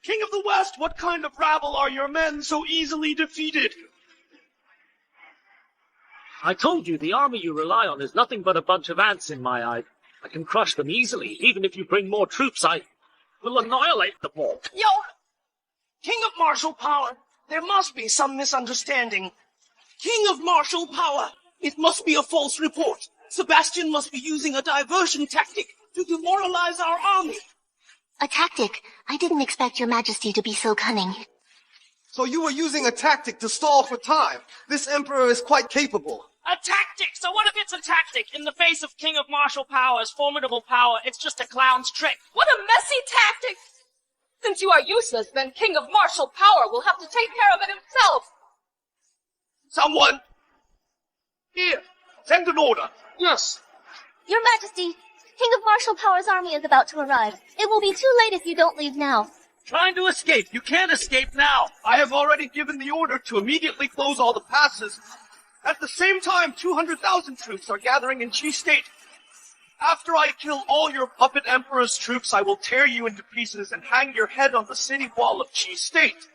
King of the West, what kind of rabble are your men so easily defeated?
I told you the army you rely on is nothing but a bunch of ants in my eye. I can crush them easily. Even if you bring more troops, I will annihilate them all.
Yo! King of martial power, there must be some misunderstanding. King of martial power, it must be a false report. Sebastian must be using a diversion tactic to demoralize our army.
A tactic? I didn't expect your majesty to be so cunning.
So you were using a tactic to stall for time. This emperor is quite capable.
A tactic? So what if it's a tactic? In the face of King of martial power's formidable power, it's just a clown's trick.
What a messy tactic! Since you are useless, then King of martial power will have to take care of it himself.
Someone! Here, send an order.
Yes.
Your Majesty, King of martial power's army is about to arrive. It will be too late if you don't leave now.
Trying to escape. You can't escape now. I have already given the order to immediately close all the passes. At the same time, 200,000 troops are gathering in Chi State. After I kill all your puppet emperor's troops, I will tear you into pieces and hang your head on the city wall of Chi State.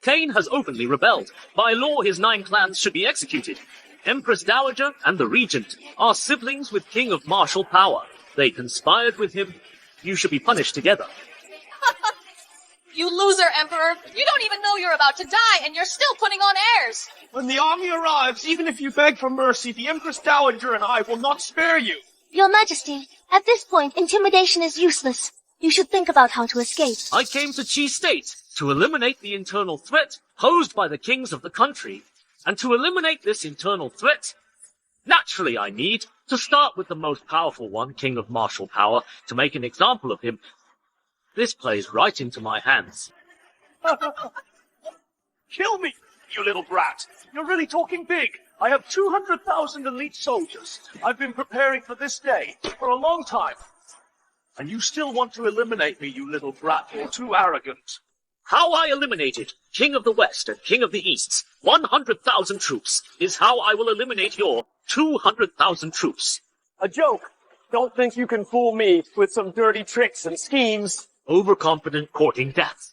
Cain has openly rebelled. By law, his 9 clans should be executed. Empress Dowager and the Regent are siblings with King of martial power. They conspired with him. You should be punished together.
You loser, Emperor! You don't even know you're about to die, and you're still putting on airs!
When the army arrives, even if you beg for mercy, the Empress Dowager and I will not spare you.
Your Majesty, at this point, intimidation is useless. You should think about how to escape.
I came to Chi State to eliminate the internal threat posed by the kings of the country. And to eliminate this internal threat, naturally I need to start with the most powerful one, King of martial power, to make an example of him. This plays right into my hands.
Kill me, you little brat. You're really talking big. I have 200,000 elite soldiers. I've been preparing for this day for a long time. And you still want to eliminate me, you little brat. You're too arrogant.
How I eliminated King of the West and King of the East's 100,000 troops is how I will eliminate your 200,000 troops.
A joke. Don't think you can fool me with some dirty tricks and schemes.
Overconfident courting death.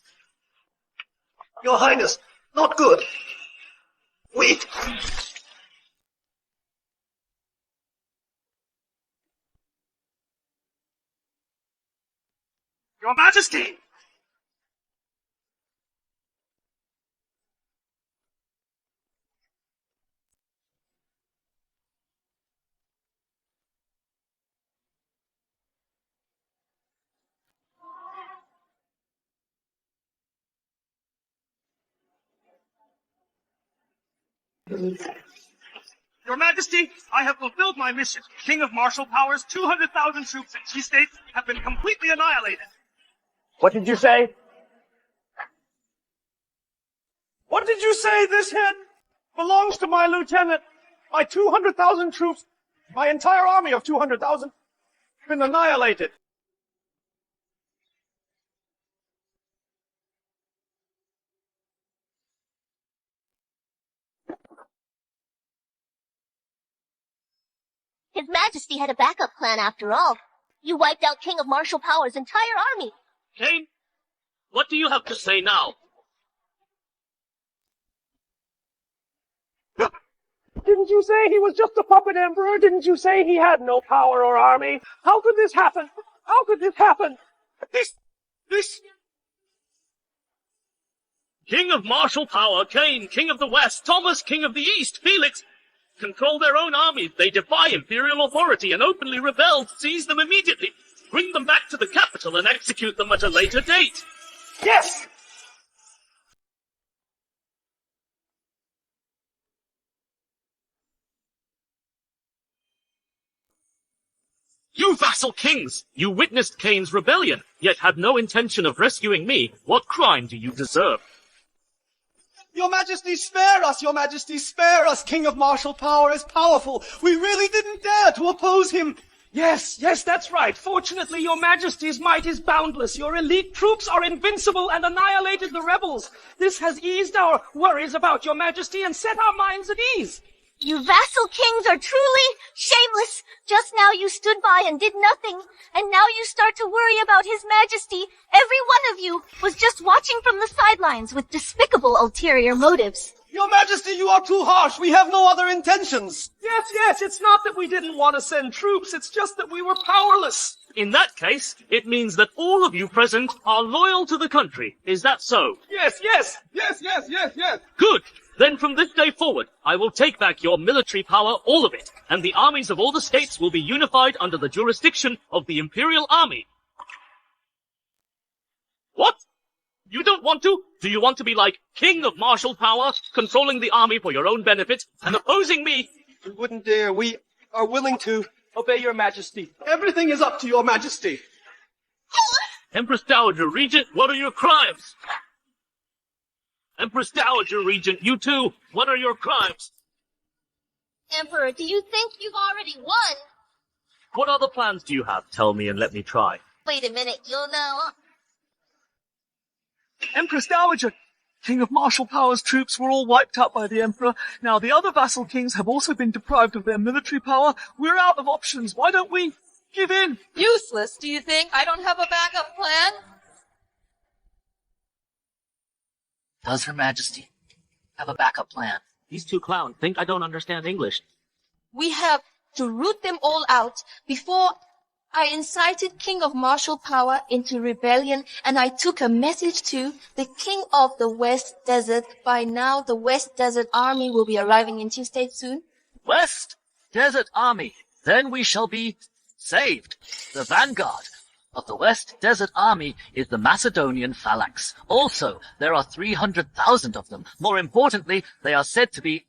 Your Highness, not good. Wait.
Your Majesty! Your Majesty, I have fulfilled my mission. King of martial powers, 200,000 troops in Chi State have been completely annihilated.
What did you say?
What did you say? This head belongs to my lieutenant. My 200,000 troops, my entire army of 200,000, have been annihilated.
His Majesty had a backup plan after all. You wiped out King of martial power's entire army.
Cain, what do you have to say now?
Didn't you say he was just a puppet emperor? Didn't you say he had no power or army? How could this happen? How could this happen?
This...
King of martial power, Cain, King of the West, Thomas, King of the East, Felix, control their own armies. They defy imperial authority and openly rebel. Seize them immediately. Bring them back to the capital and execute them at a later date.
Yes!
You vassal kings! You witnessed Cain's rebellion, yet had no intention of rescuing me. What crime do you deserve?
Your Majesty, spare us! Your Majesty, spare us! King of martial power is powerful. We really didn't dare to oppose him.
Yes, that's right. Fortunately, your majesty's might is boundless. Your elite troops are invincible and annihilated the rebels. This has eased our worries about your majesty and set our minds at ease.
You vassal kings are truly shameless. Just now you stood by and did nothing, and now you start to worry about His Majesty. Every one of you was just watching from the sidelines with despicable ulterior motives.
Your Majesty, you are too harsh. We have no other intentions.
Yes, it's not that we didn't want to send troops, it's just that we were powerless. In that case, it means that all of you present are loyal to the country. Is that so?
Yes.
Good. Then from this day forward, I will take back your military power, all of it, and the armies of all the states will be unified under the jurisdiction of the Imperial Army. What? You don't want to? Do you want to be like king of martial power, controlling the army for your own benefit, and opposing me?
We wouldn't dare. We are willing to obey your majesty.
Everything is up to your majesty.
Empress Dowager, Regent, what are your crimes? Empress Dowager, Regent, you too, what are your crimes?
Emperor, do you think you've already won?
What other plans do you have? Tell me and let me try.
Wait a minute, you'll know.
Empress Dowager, King of martial power's troops were all wiped out by the Emperor. Now the other vassal kings have also been deprived of their military power. We're out of options. Why don't we give in?
Useless, do you think? I don't have a backup plan?
Does Her Majesty have a backup plan?
These two clowns think I don't understand English.
We have to root them all out before I incited King of martial power into rebellion, and I took a message to the King of the West Desert. By now, the West Desert Army will be arriving in Tuesday soon.
West Desert Army. Then we shall be saved. The vanguard of the West Desert Army is the Macedonian phalanx. Also, there are 300,000 of them. More importantly, they are said to be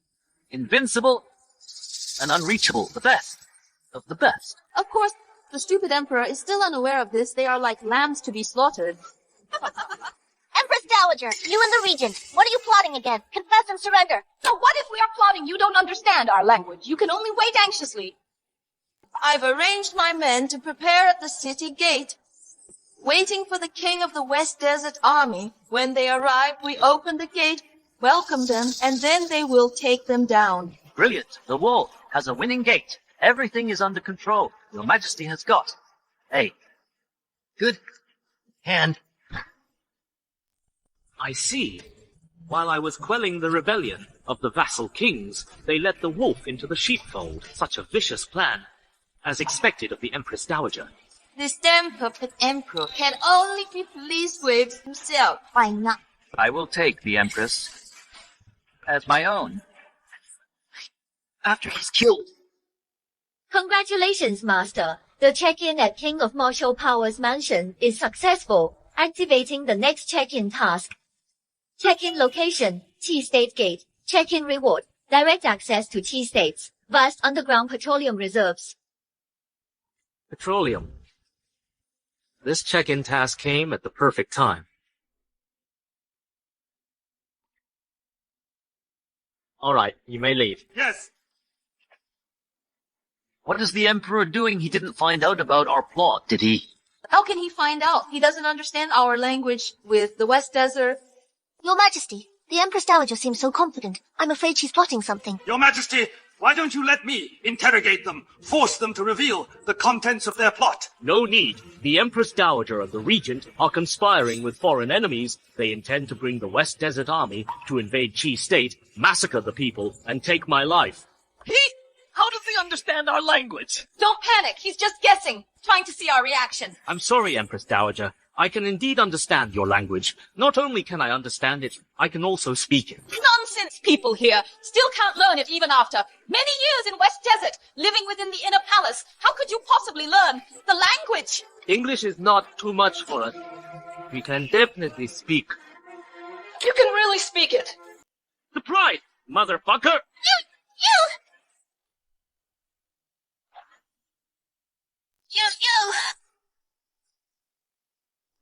invincible and unreachable. The best of the best.
Of course, the stupid emperor is still unaware of this. They are like lambs to be slaughtered.
Empress Dowager, you and the Regent, what are you plotting again? Confess and surrender.
So what if we are plotting? You don't understand our language. You can only wait anxiously. I've arranged my men to prepare at the city gate, waiting for the King of the West Desert Army. When they arrive, we open the gate, welcome them, and then they will take them down.
Brilliant. The wall has a winning gate. Everything is under control. Your Majesty has got a good hand.
I see. While I was quelling the rebellion of the vassal kings, they let the wolf into the sheepfold. Such a vicious plan, as expected of the Empress Dowager.
This damn puppet emperor can only be pleased with himself. Why not?
I will take the Empress as my own after he's killed.
Congratulations, Master. The check-in at King of Martial Power's mansion is successful. Activating the next check-in task. Check-in location, Chi State Gate. Check-in reward, direct access to Chi States. Vast underground petroleum reserves.
Petroleum. This check-in task came at the perfect time. All right, you may leave.
Yes.
What is the Emperor doing? He didn't find out about our plot, did he?
How can he find out? He doesn't understand our language with the West Desert.
Your Majesty, the Empress Dowager seems so confident. I'm afraid she's plotting something.
Your Majesty, why don't you let me interrogate them, force them to reveal the contents of their plot?
No need. The Empress Dowager and the Regent are conspiring with foreign enemies. They intend to bring the West Desert Army to invade Chi State, massacre the people, and take my life.
How does he understand our language?
Don't panic. He's just guessing, trying to see our reaction.
I'm sorry, Empress Dowager. I can indeed understand your language. Not only can I understand it, I can also speak it.
Nonsense people here. Still can't learn it even after many years in West Desert, living within the inner palace. How could you possibly learn the language?
English is not too much for us. We can definitely speak.
You can really speak it.
Surprise, motherfucker!
You!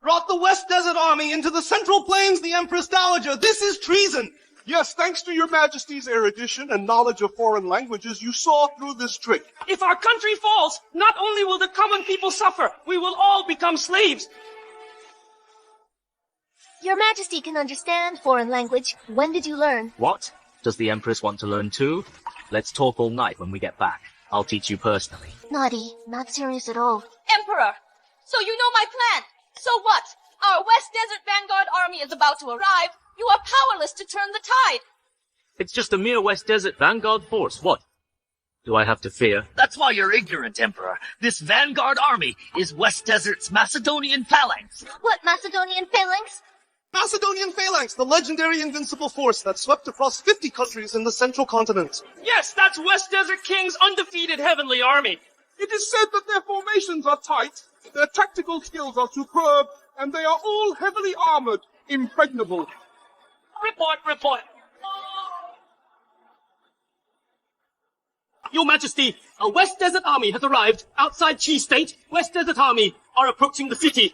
Brought the West Desert Army into the Central Plains, the Empress Dowager. This is treason.
Yes, thanks to your majesty's erudition and knowledge of foreign languages, you saw through this trick.
If our country falls, not only will the common people suffer, we will all become slaves.
Your Majesty can understand foreign language. When did you learn?
What? Does the Empress want to learn too? Let's talk all night when we get back. I'll teach you personally.
Naughty, not serious at all.
Emperor, so you know my plan. So what? Our West Desert Vanguard army is about to arrive. You are powerless to turn the tide.
It's just a mere West Desert Vanguard force. What? Do I have to fear?
That's why you're ignorant, Emperor. This vanguard army is West Desert's Macedonian phalanx.
What Macedonian phalanx?
Macedonian phalanx, the legendary invincible force that swept across 50 countries in the central continent.
Yes, that's West Desert King's undefeated heavenly army.
It is said that their formations are tight, their tactical skills are superb, and they are all heavily armored, impregnable.
Report. Your Majesty, a West Desert army has arrived outside Chi State. West Desert army are approaching the city.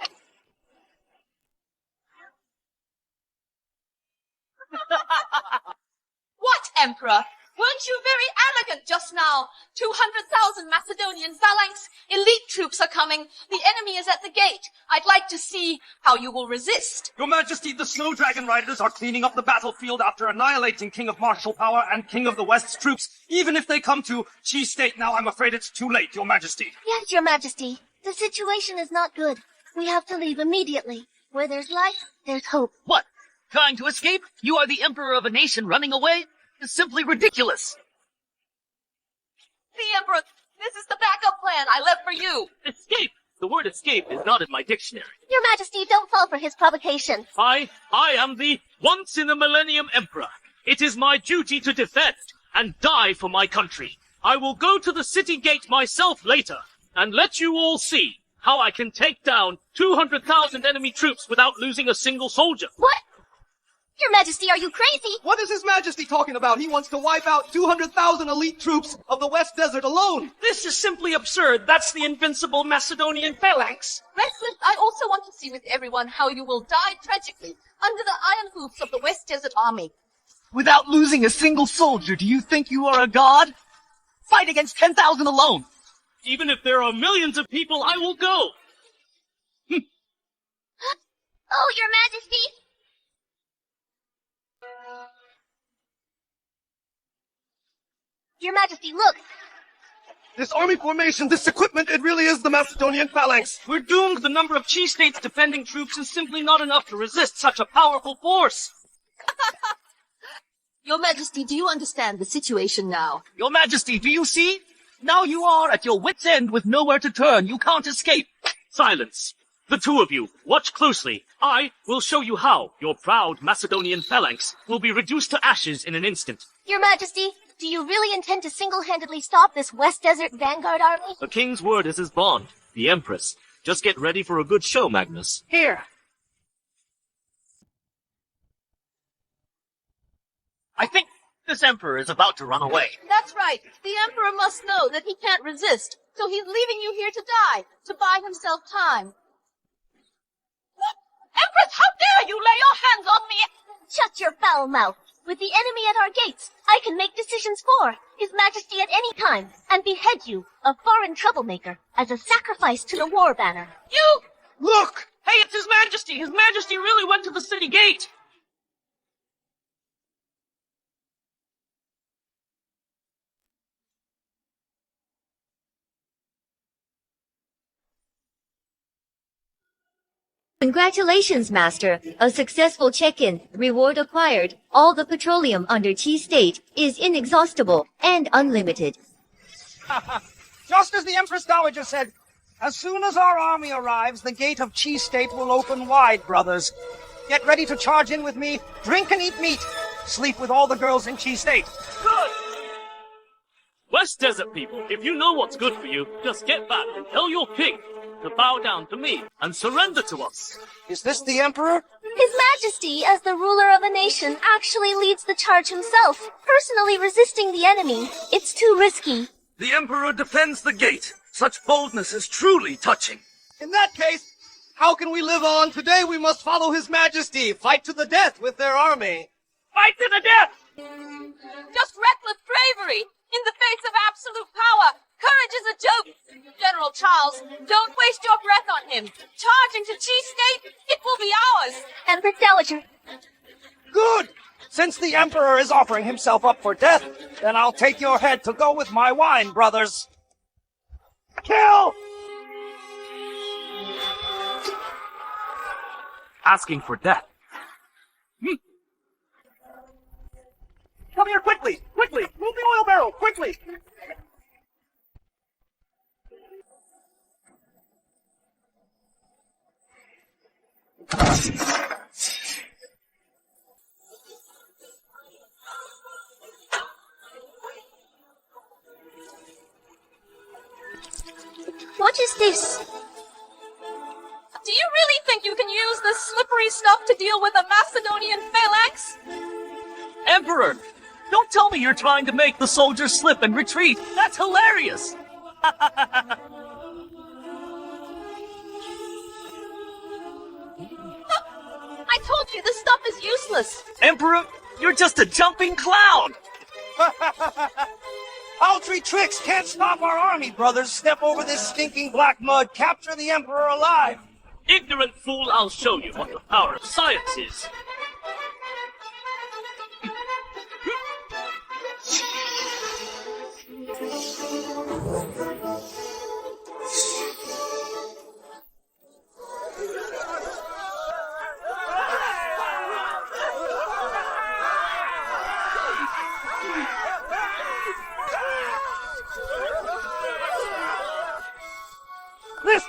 What, Emperor? Weren't you very arrogant just now? 200,000 Macedonian phalanx, elite troops are coming. The enemy is at the gate. I'd like to see how you will resist.
Your Majesty, the Snow Dragon Riders are cleaning up the battlefield after annihilating King of Martial Power and King of the West's troops. Even if they come to Chi State now, I'm afraid it's too late, Your Majesty.
Yes, Your Majesty. The situation is not good. We have to leave immediately. Where there's life, there's hope.
What? Trying to escape? You are the emperor of a nation running away? It's simply ridiculous.
The Emperor, this is the backup plan I left for you.
Escape! The word escape is not in my dictionary.
Your Majesty, don't fall for his provocation.
I am the once-in-a-millennium emperor. It is my duty to defend and die for my country. I will go to the city gate myself later and let you all see how I can take down 200,000 enemy troops without losing a single soldier.
What? Your Majesty, are you crazy?
What is His Majesty talking about? He wants to wipe out 200,000 elite troops of the West Desert alone.
This is simply absurd. That's the invincible Macedonian phalanx.
Restless, I also want to see with everyone how you will die tragically under the iron hoofs of the West Desert Army.
Without losing a single soldier, do you think you are a god? Fight against 10,000 alone.
Even if there are millions of people, I will go.
Oh, Your Majesty! Your Majesty, look!
This army formation, this equipment, it really is the Macedonian phalanx.
We're doomed. The number of Chi State's defending troops is simply not enough to resist such a powerful force.
Your Majesty, do you understand the situation now?
Your Majesty, do you see? Now you are at your wit's end with nowhere to turn. You can't escape.
Silence. The two of you, watch closely. I will show you how your proud Macedonian phalanx will be reduced to ashes in an instant.
Your Majesty, do you really intend to single-handedly stop this West Desert Vanguard army?
A king's word is his bond. The Empress. Just get ready for a good show, Magnus.
Here.
I think this emperor is about to run away.
That's right. The Emperor must know that he can't resist, so he's leaving you here to die, to buy himself time. Empress, how dare you lay your hands on me?
Shut your foul mouth. With the enemy at our gates, I can make decisions for His Majesty at any time and behead you, a foreign troublemaker, as a sacrifice to the war banner.
You!
Look!
Hey, it's His Majesty! His Majesty really went to the city gate!
Congratulations, Master. A successful check-in. Reward acquired. All the petroleum under Chi State is inexhaustible and unlimited.
Just as the Empress Dowager said, as soon as our army arrives, the gate of Chi State will open wide, brothers. Get ready to charge in with me, drink and eat meat, sleep with all the girls in Chi State.
Good! West Desert people, if you know what's good for you, just get back and tell your king to bow down to me and surrender to us.
Is this the Emperor?
His Majesty, as the ruler of a nation, actually leads the charge himself, personally resisting the enemy. It's too risky.
The Emperor defends the gate. Such boldness is truly touching.
In that case, how can we live on? Today we must follow His Majesty, fight to the death with their army.
Fight to the death!
Just reckless bravery in the face of absolute power. Courage is a joke. General Charles, don't waste your breath on him. Charge into Chi State, it will be ours.
Empress Dowager.
Good! Since the Emperor is offering himself up for death, then I'll take your head to go with my wine, brothers. Kill!
Asking for death.
Come here quickly! Quickly! Move the oil barrel! Quickly!
What is this?
Do you really think you can use this slippery stuff to deal with a Macedonian phalanx?
Emperor! Don't tell me you're trying to make the soldiers slip and retreat. That's hilarious!
I told you this stuff is useless.
Emperor, you're just a jumping cloud!
Paltry tricks can't stop our army, brothers. Step over this stinking black mud. Capture the Emperor alive.
Ignorant fool, I'll show you what the power of science is.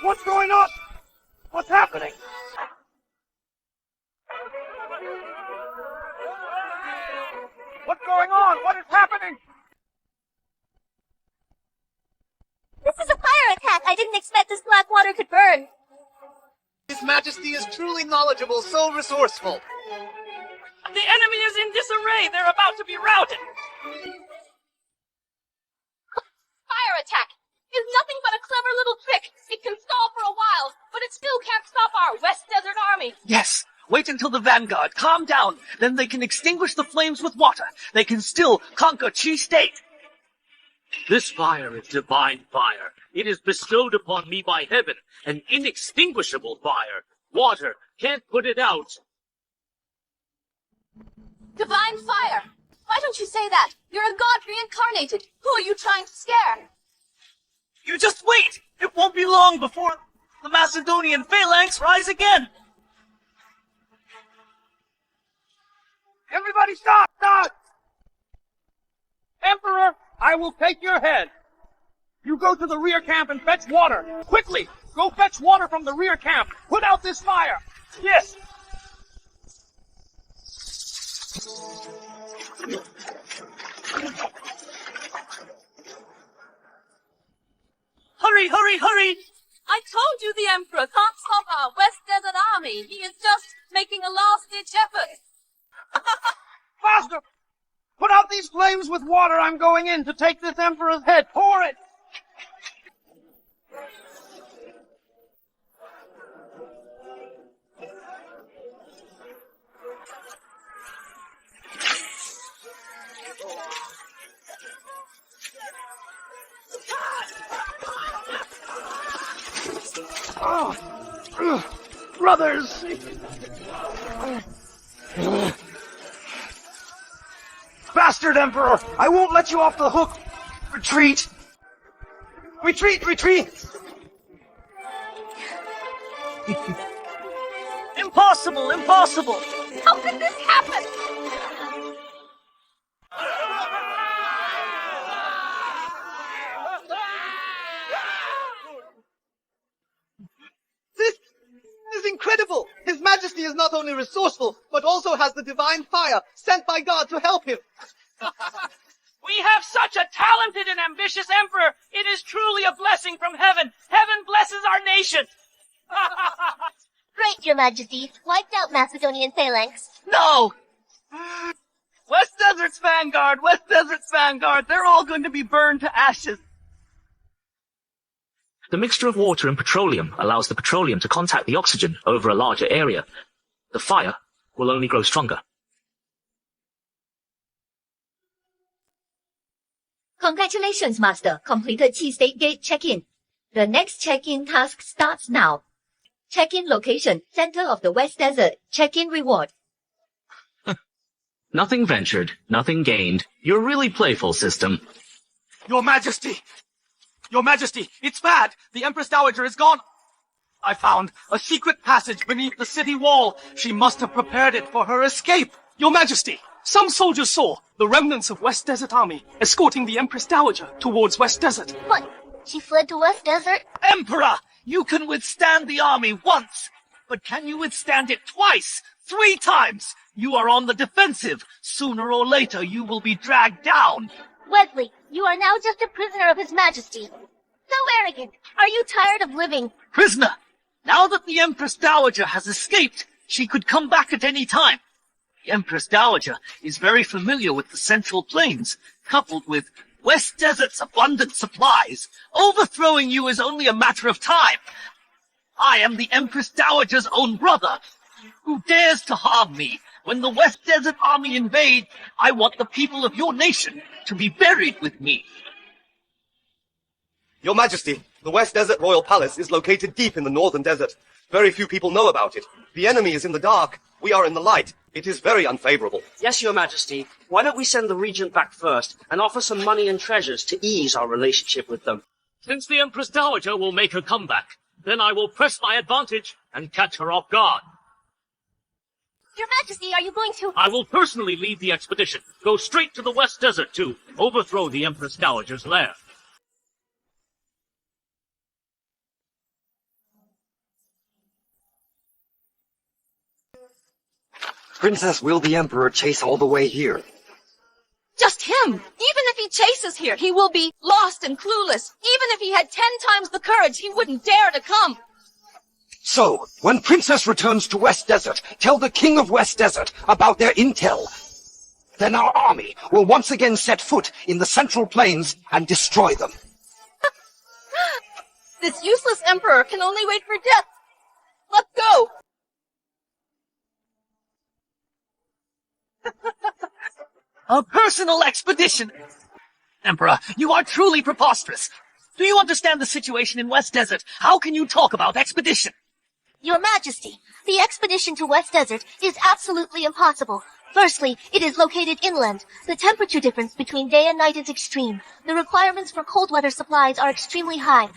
What's going on? What's happening? What's going on? What is happening?
This is a fire attack. I didn't expect this black water could burn.
His Majesty is truly knowledgeable, so resourceful.
The enemy is in disarray. They're about to be routed.
Fire attack is nothing but a clever little trick. It can stall for a while, but it still can't stop our West Desert Army.
Yes! Wait until the vanguard calm down. Then they can extinguish the flames with water. They can still conquer Chi State.
This fire is divine fire. It is bestowed upon me by heaven, an inextinguishable fire. Water can't put it out.
Divine fire. Why don't you say that? You're a god reincarnated. Who are you trying to scare?
You just wait! It won't be long before the Macedonian phalanx rise again!
Everybody stop! Stop!
Emperor, I will take your head. You go to the rear camp and fetch water. Quickly! Go fetch water from the rear camp. Put out this fire. Yes!
Hurry, hurry, hurry!
I told you the Emperor can't stop our West Desert Army. He is just making a last-ditch effort.
Faster! Put out these flames with water. I'm going in to take this Emperor's head. Pour it! Brothers! Bastard Emperor! I won't let you off the hook! Retreat! Retreat! Retreat!
Impossible! Impossible!
How could this happen?
This is incredible! His Majesty is not only resourceful, but also has the divine fire sent by God to help him.
We have such a talented and ambitious emperor. It is truly a blessing from heaven. Heaven blesses our nation.
Great, Your Majesty. Wiped out Macedonian phalanx.
No! West Desert's vanguard! West Desert's vanguard! They're all going to be burned to ashes!
The mixture of water and petroleum allows the petroleum to contact the oxygen over a larger area. The fire will only grow stronger.
Congratulations, Master. Completed Chi State Gate check-in. The next check-in task starts now. Check-in location, center of the West Desert. Check-in reward.
Nothing ventured, nothing gained. You're really playful, system.
Your Majesty! Your Majesty, it's bad! The Empress Dowager is gone! I found a secret passage beneath the city wall. She must have prepared it for her escape.
Your Majesty, some soldiers saw the remnants of West Desert Army escorting the Empress Dowager towards West Desert.
What? She fled to West Desert?
Emperor! You can withstand the army once, but can you withstand it twice? 3 times? You are on the defensive. Sooner or later, you will be dragged down.
Wesley, you are now just a prisoner of His Majesty. So arrogant. Are you tired of living?
Prisoner! Now that the Empress Dowager has escaped, she could come back at any time. The Empress Dowager is very familiar with the Central Plains, coupled with West Desert's abundant supplies. Overthrowing you is only a matter of time. I am the Empress Dowager's own brother. Who dares to harm me? When the West Desert Army invade, I want the people of your nation to be buried with me.
Your Majesty, the West Desert Royal Palace is located deep in the northern desert. Very few people know about it. The enemy is in the dark. We are in the light. It is very unfavorable.
Yes, Your Majesty. Why don't we send the regent back first and offer some money and treasures to ease our relationship with them? Since the Empress Dowager will make her comeback, then I will press my advantage and catch her off guard.
Your Majesty, are you going to...
I will personally lead the expedition. Go straight to the West Desert to overthrow the Empress Dowager's lair.
Princess, will the Emperor chase all the way here?
Just him! Even if he chases here, he will be lost and clueless. Even if he had 10 times the courage, he wouldn't dare to come.
So, when Princess returns to West Desert, tell the King of West Desert about their intel. Then our army will once again set foot in the Central Plains and destroy them.
This useless emperor can only wait for death. Let's go!
A personal expedition! Emperor, you are truly preposterous. Do you understand the situation in West Desert? How can you talk about expedition?
Your Majesty, the expedition to West Desert is absolutely impossible. Firstly, it is located inland. The temperature difference between day and night is extreme. The requirements for cold weather supplies are extremely high.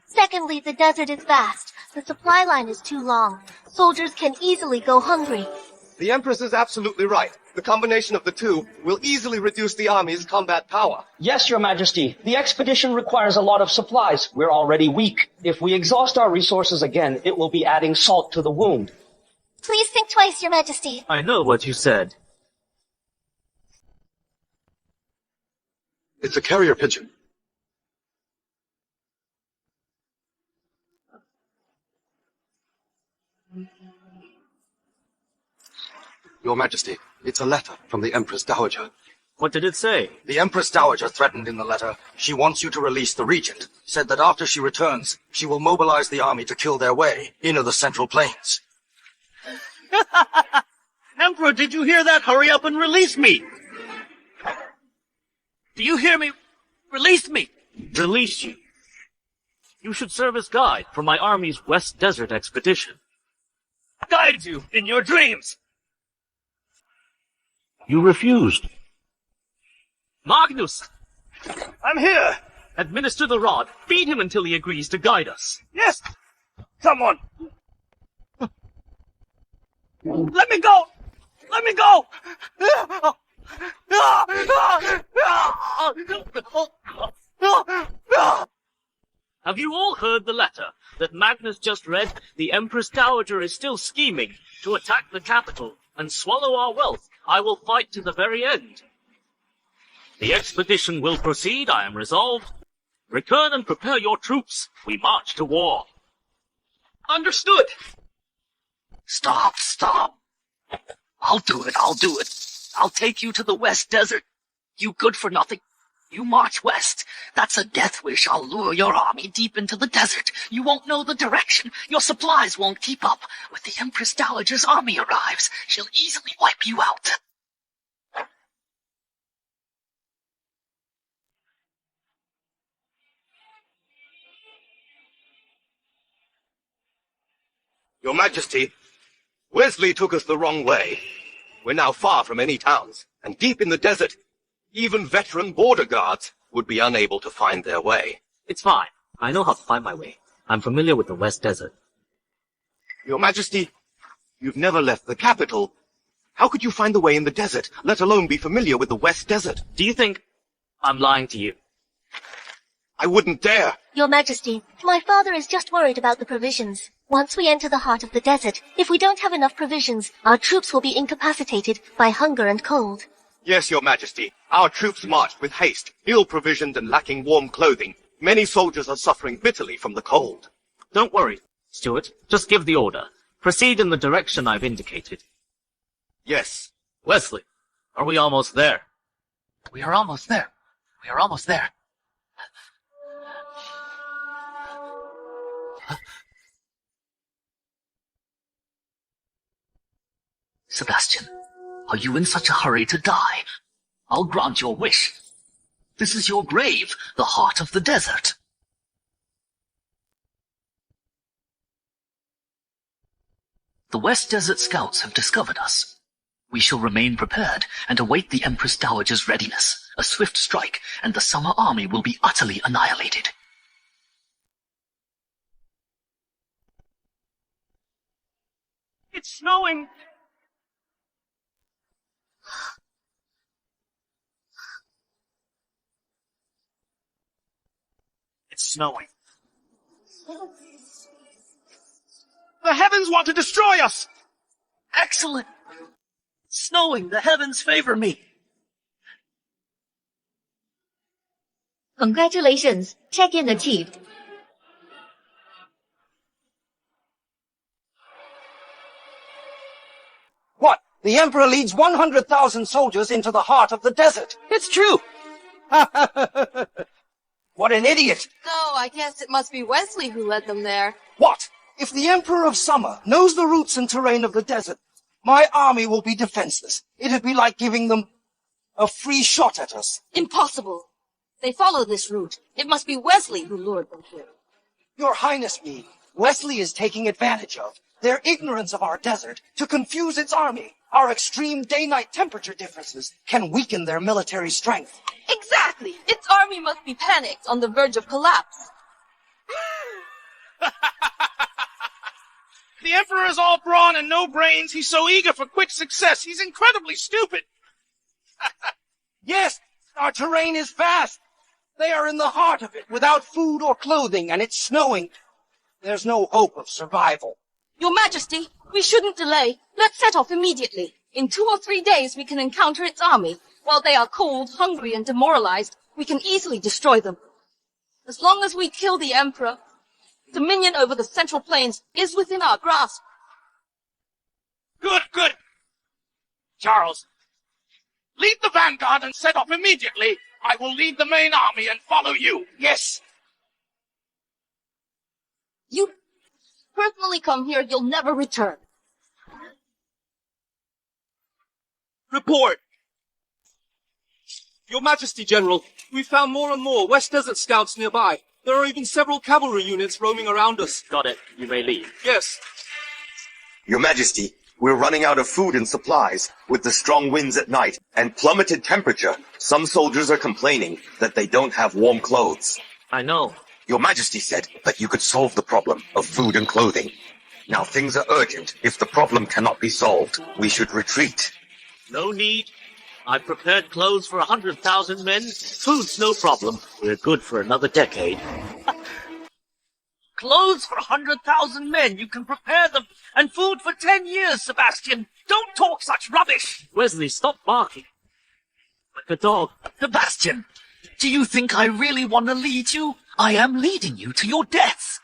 Secondly, the desert is vast. The supply line is too long. Soldiers can easily go hungry.
The Empress is absolutely right. The combination of the two will easily reduce the army's combat power.
Yes, Your Majesty. The expedition requires a lot of supplies. We're already weak. If we exhaust our resources again, it will be adding salt to the wound.
Please think twice, Your Majesty.
I know what you said.
It's a carrier pigeon. Your Majesty, it's a letter from the Empress Dowager.
What did it say?
The Empress Dowager threatened in the letter. She wants you to release the regent. Said that after she returns, she will mobilize the army to kill their way into the Central Plains.
Emperor, did you hear that? Hurry up and release me! Do you hear me? Release me!
Release you. You should serve as guide for my army's West Desert expedition.
Guide you in your dreams!
You refused.
Magnus! I'm here!
Administer the rod. Feed him until he agrees to guide us.
Yes! Someone! Let me go! Let me go!
Have you all heard the letter that Magnus just read? The Empress Dowager is still scheming to attack the capital and swallow our wealth. I will fight to the very end. The expedition will proceed, I am resolved. Return and prepare your troops. We march to war.
Understood!
Stop.
I'll do it. I'll take you to the West Desert. You good for nothing. You march west. That's a death wish. I'll lure your army deep into the desert. You won't know the direction. Your supplies won't keep up. When the Empress Dowager's army arrives, she'll easily wipe you out.
Your Majesty, Wesley took us the wrong way. We're now far from any towns, and deep in the desert, even veteran border guards would be unable to find their way.
It's fine. I know how to find my way. I'm familiar with the West Desert.
Your Majesty, you've never left the capital. How could you find the way in the desert, let alone be familiar with the West Desert?
Do you think I'm lying to you?
I wouldn't dare.
Your Majesty, my father is just worried about the provisions. Once we enter the heart of the desert, if we don't have enough provisions, our troops will be incapacitated by hunger and cold.
Yes, Your Majesty. Our troops marched with haste, ill-provisioned and lacking warm clothing. Many soldiers are suffering bitterly from the cold.
Don't worry, Stuart. Just give the order. Proceed in the direction I've indicated.
Yes.
Wesley, are we almost there?
We are almost there. We are almost there. Sebastian, are you in such a hurry to die? I'll grant your wish. This is your grave, the heart of the desert. The West Desert Scouts have discovered us. We shall remain prepared and await the Empress Dowager's readiness. A swift strike, and the Summer Army will be utterly annihilated.
It's snowing!
It's snowing.
The heavens want to destroy us!
Excellent! Snowing, the heavens favor me.
Congratulations. Check-in achieved.
What? The Emperor leads 100,000 soldiers into the heart of the desert.
It's true.
What an idiot.
So I guess it must be Wesley who led them there.
What? If the Emperor of Summer knows the routes and terrain of the desert, my army will be defenseless. It'd be like giving them a free shot at us.
Impossible. They follow this route. It must be Wesley who lured them here.
Your Highness, me, Wesley is taking advantage of their ignorance of our desert to confuse its army. Our extreme day-night temperature differences can weaken their military strength.
Exactly. Its army must be panicked on the verge of collapse.
The Emperor is all brawn and no brains. He's so eager for quick success. He's incredibly stupid.
Yes, our terrain is vast. They are in the heart of it, without food or clothing, and it's snowing. There's no hope of survival.
Your Majesty, we shouldn't delay. Let's set off immediately. In 2 or 3 days, we can encounter its army. While they are cold, hungry, and demoralized, we can easily destroy them. As long as we kill the Emperor, dominion over the Central Plains is within our grasp.
Good, good. Charles, lead the vanguard and set off immediately. I will lead the main army and follow you.
Yes.
You personally come here, you'll never return.
Report. Your Majesty, General, we found more and more West Desert Scouts nearby. There are even several cavalry units roaming around us.
Got it. You may leave.
Yes.
Your Majesty, we're running out of food and supplies. With the strong winds at night and plummeted temperature, some soldiers are complaining that they don't have warm clothes.
I know.
Your Majesty said that you could solve the problem of food and clothing. Now things are urgent. If the problem cannot be solved, we should retreat.
No need. I've prepared clothes for 100,000 men. Food's no problem. We're good for another decade.
Clothes for 100,000 men. You can prepare them. And food for 10 years, Sebastian. Don't talk such rubbish.
Wesley, stop barking. Like a dog.
Sebastian, do you think I really want to lead you? I am leading you to your deaths.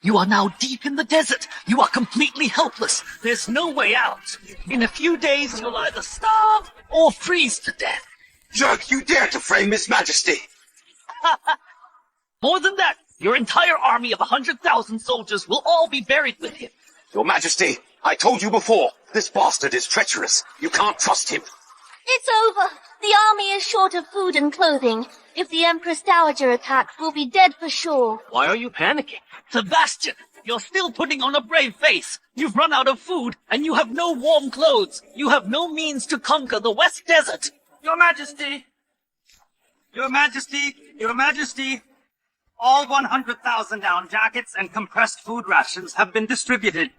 You are now deep in the desert. You are completely helpless. There's no way out. In a few days, you'll either starve or freeze to death.
Jerk, you dare to frame His Majesty!
More than that, your entire army of 100,000 soldiers will all be buried with him.
Your Majesty, I told you before, this bastard is treacherous. You can't trust him.
It's over. The army is short of food and clothing. If the Empress Dowager attacks, we'll be dead for sure.
Why are you panicking?
Sebastian, You're still putting on a brave face. You've run out of food, and you have no warm clothes. You have no means to conquer the West Desert.
Your Majesty! Your Majesty! Your Majesty! All 100,000 down jackets and compressed food rations have been distributed.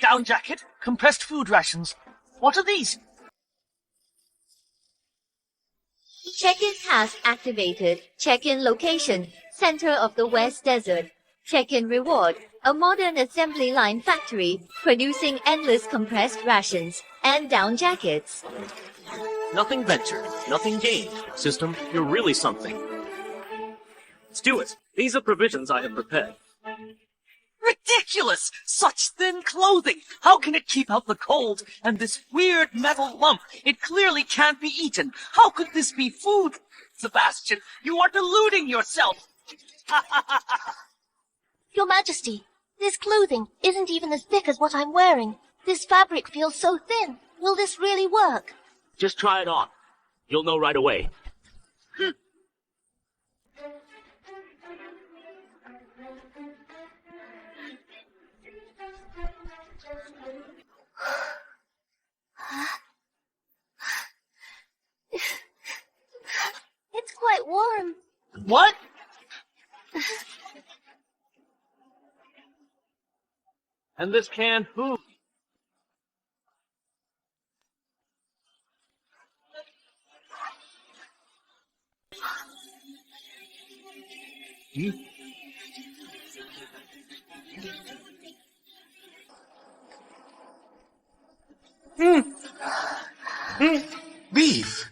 Down jacket, compressed food rations. What are these?
Check-in task activated. Check-in location, center of the West Desert. Check-in reward, a modern assembly line factory producing endless compressed rations and down jackets.
Nothing ventured, nothing gained. System, you're really something. Steward, these are provisions I have prepared.
Ridiculous! Such thin clothing! How can it keep out the cold? And this weird metal lump, it clearly can't be eaten. How could this be food? Sebastian, you are deluding yourself!
Your Majesty, this clothing isn't even as thick as what I'm wearing. This fabric feels so thin. Will this really work?
Just try it on. You'll know right away.
It's quite warm.
What?
And this canned food.
Beef.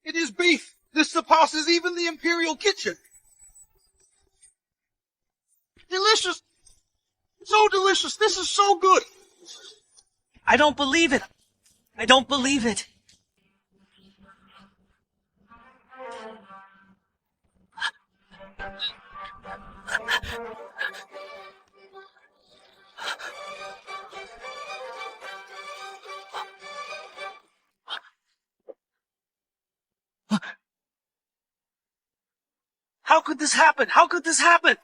It is beef. This surpasses even the Imperial kitchen. Delicious. So delicious. This is so good.
I don't believe it. I don't believe it. How could this happen? How could this happen?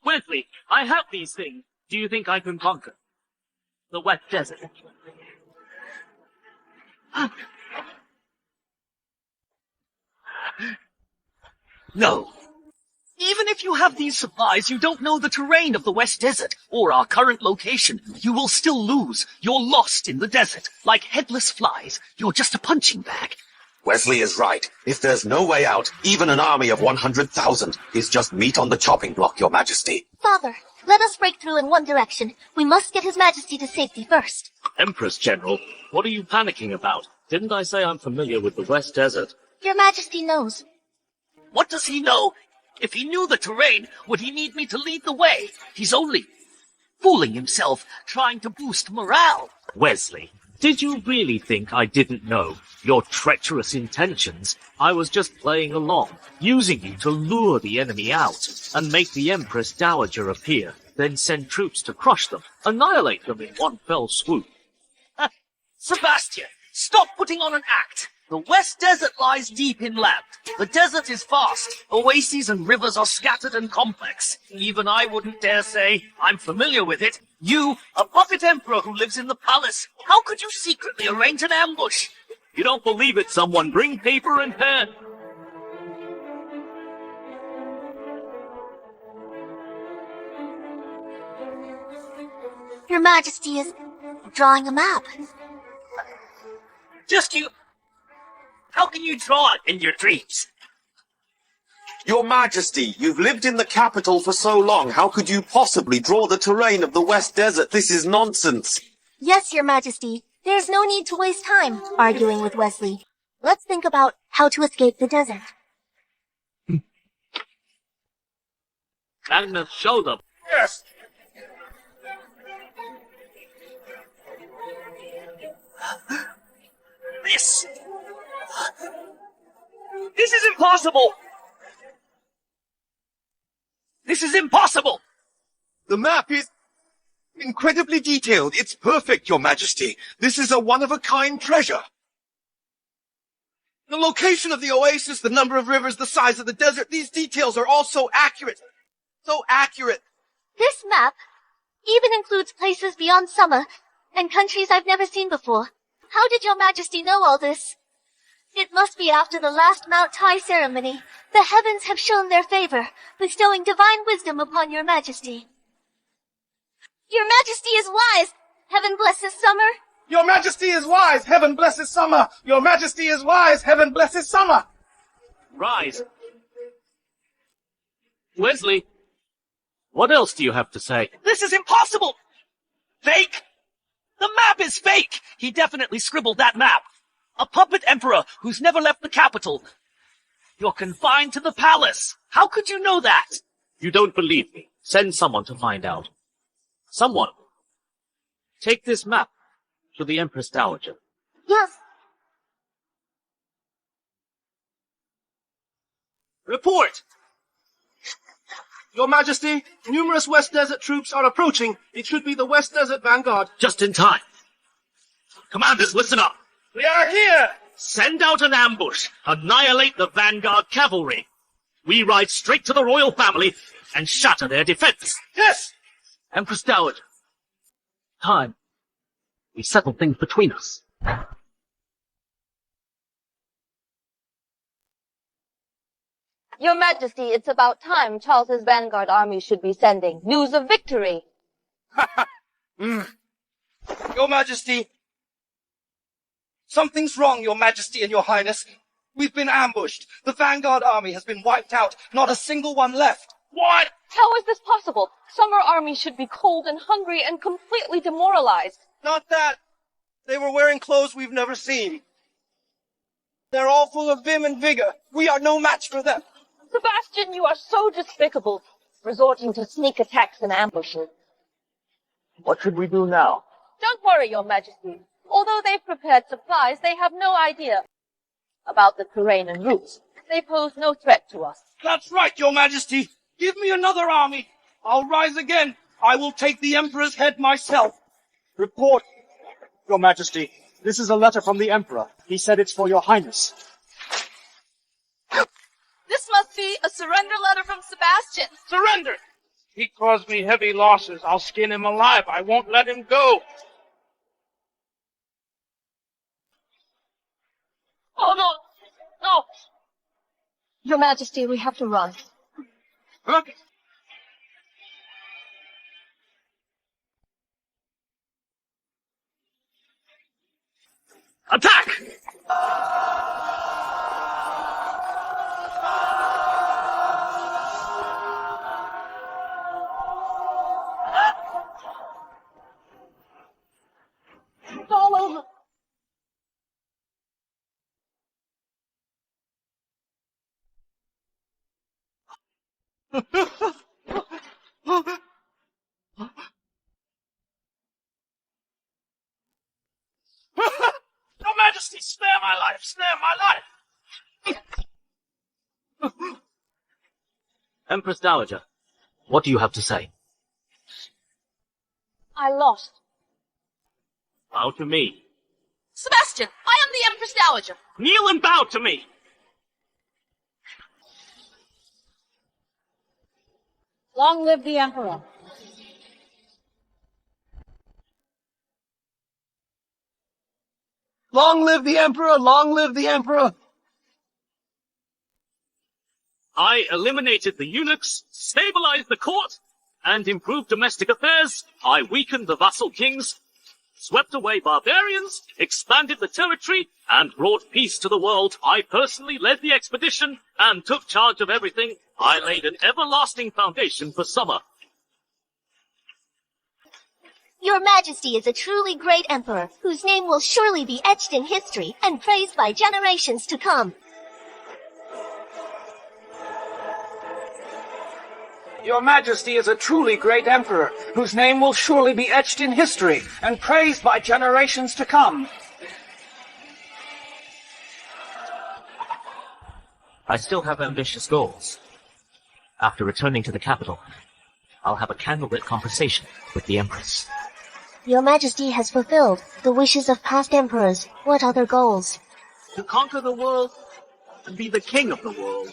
Wesley, I have these things. Do you think I can conquer the West Desert?
No. Even if you have these supplies, you don't know the terrain of the West Desert or our current location. You will still lose. You're lost in the desert. Like headless flies. You're just a punching bag.
Wesley is right. If there's no way out, even an army of 100,000 is just meat on the chopping block, Your Majesty.
Father, let us break through in one direction. We must get His Majesty to safety first.
Empress General, what are you panicking about? Didn't I say I'm familiar with the West Desert?
Your Majesty knows.
What does he know? If he knew the terrain, would he need me to lead the way? He's only fooling himself, trying to boost morale.
Wesley, did you really think I didn't know your treacherous intentions? I was just playing along, using you to lure the enemy out and make the Empress Dowager appear, then send troops to crush them, annihilate them in one fell swoop.
Sebastian, stop putting on an act. The West Desert lies deep inland. The desert is vast. Oases and rivers are scattered and complex. Even I wouldn't dare say I'm familiar with it. You, a puppet emperor who lives in the palace, how could you secretly arrange an ambush?
You don't believe it, someone bring paper and pen.
Your Majesty is drawing a map.
Just you. How can you draw it in your dreams?
Your Majesty, you've lived in the capital for so long. How could you possibly draw the terrain of the West Desert? This is nonsense.
Yes, Your Majesty. There's no need to waste time arguing with Wesley. Let's think about how to escape the desert.
Agnes, show them.
Yes.
This is impossible! This is impossible!
The map is incredibly detailed. It's perfect, Your Majesty. This is a one-of-a-kind treasure. The location of the oasis, the number of rivers, the size of the desert, these details are all so accurate. So accurate.
This map even includes places beyond summer and countries I've never seen before. How did Your Majesty know all this? It must be after the last Mount Tai ceremony. The heavens have shown their favor, bestowing divine wisdom upon Your Majesty. Your Majesty is wise. Heaven blesses summer.
Your Majesty is wise. Heaven blesses summer. Your Majesty is wise. Heaven blesses summer.
Rise. Wesley, what else do you have to say?
This is impossible! Fake! The map is fake! He definitely scribbled that map. A puppet emperor who's never left the capital. You're confined to the palace. How could you know that?
You don't believe me. Send someone to find out. Someone. Take this map to the Empress Dowager.
Yes.
Report! Your Majesty, numerous West Desert troops are approaching. It should be the West Desert Vanguard.
Just in time. Commanders, listen up.
We are here!
Send out an ambush. Annihilate the Vanguard cavalry. We ride straight to the royal family and shatter their defense.
Yes!
Empress Dowager. Time. We settle things between us.
Your Majesty, it's about time Charles's vanguard army should be sending news of victory.
Your Majesty, something's wrong, Your Majesty and Your Highness. We've been ambushed. The vanguard army has been wiped out. Not a single one left.
What? How is this possible? Summer army should be cold and hungry and completely demoralized.
Not that. They were wearing clothes we've never seen. They're all full of vim and vigor. We are no match for them.
Sebastian, you are so despicable, resorting to sneak attacks and ambushes.
What should we do now?
Don't worry, Your Majesty. Although they've prepared supplies, they have no idea about the terrain and routes. They pose no threat to us.
That's right, Your Majesty. Give me another army. I'll rise again. I will take the Emperor's head myself.
Report, Your Majesty. This is a letter from the Emperor. He said it's for Your Highness.
This must be a surrender letter from Sebastian.
Surrender! He caused me heavy losses. I'll skin him alive. I won't let him go.
Oh, no! No! Your Majesty, we have to run.
Huh?
Attack!
It's all over.
Your Majesty, spare my life! Spare my life!
Empress Dowager, what do you have to say?
I lost.
Bow to me.
Sebastian, I am the Empress Dowager.
Kneel and bow to me!
Long live the Emperor.
Long live the Emperor! Long live the Emperor!
I eliminated the eunuchs, stabilized the court, and improved domestic affairs. I weakened the vassal kings, swept away barbarians, expanded the territory, and brought peace to the world. I personally led the expedition and took charge of everything. I laid an everlasting foundation for summer.
Your Majesty is a truly great emperor, whose name will surely be etched in history and praised by generations to come.
Your Majesty is a truly great emperor, whose name will surely be etched in history and praised by generations to come.
I still have ambitious goals. After returning to the capital, I'll have a candlelit conversation with the Empress.
Your Majesty has fulfilled the wishes of past emperors. What other goals?
To conquer the world and be the king of the world.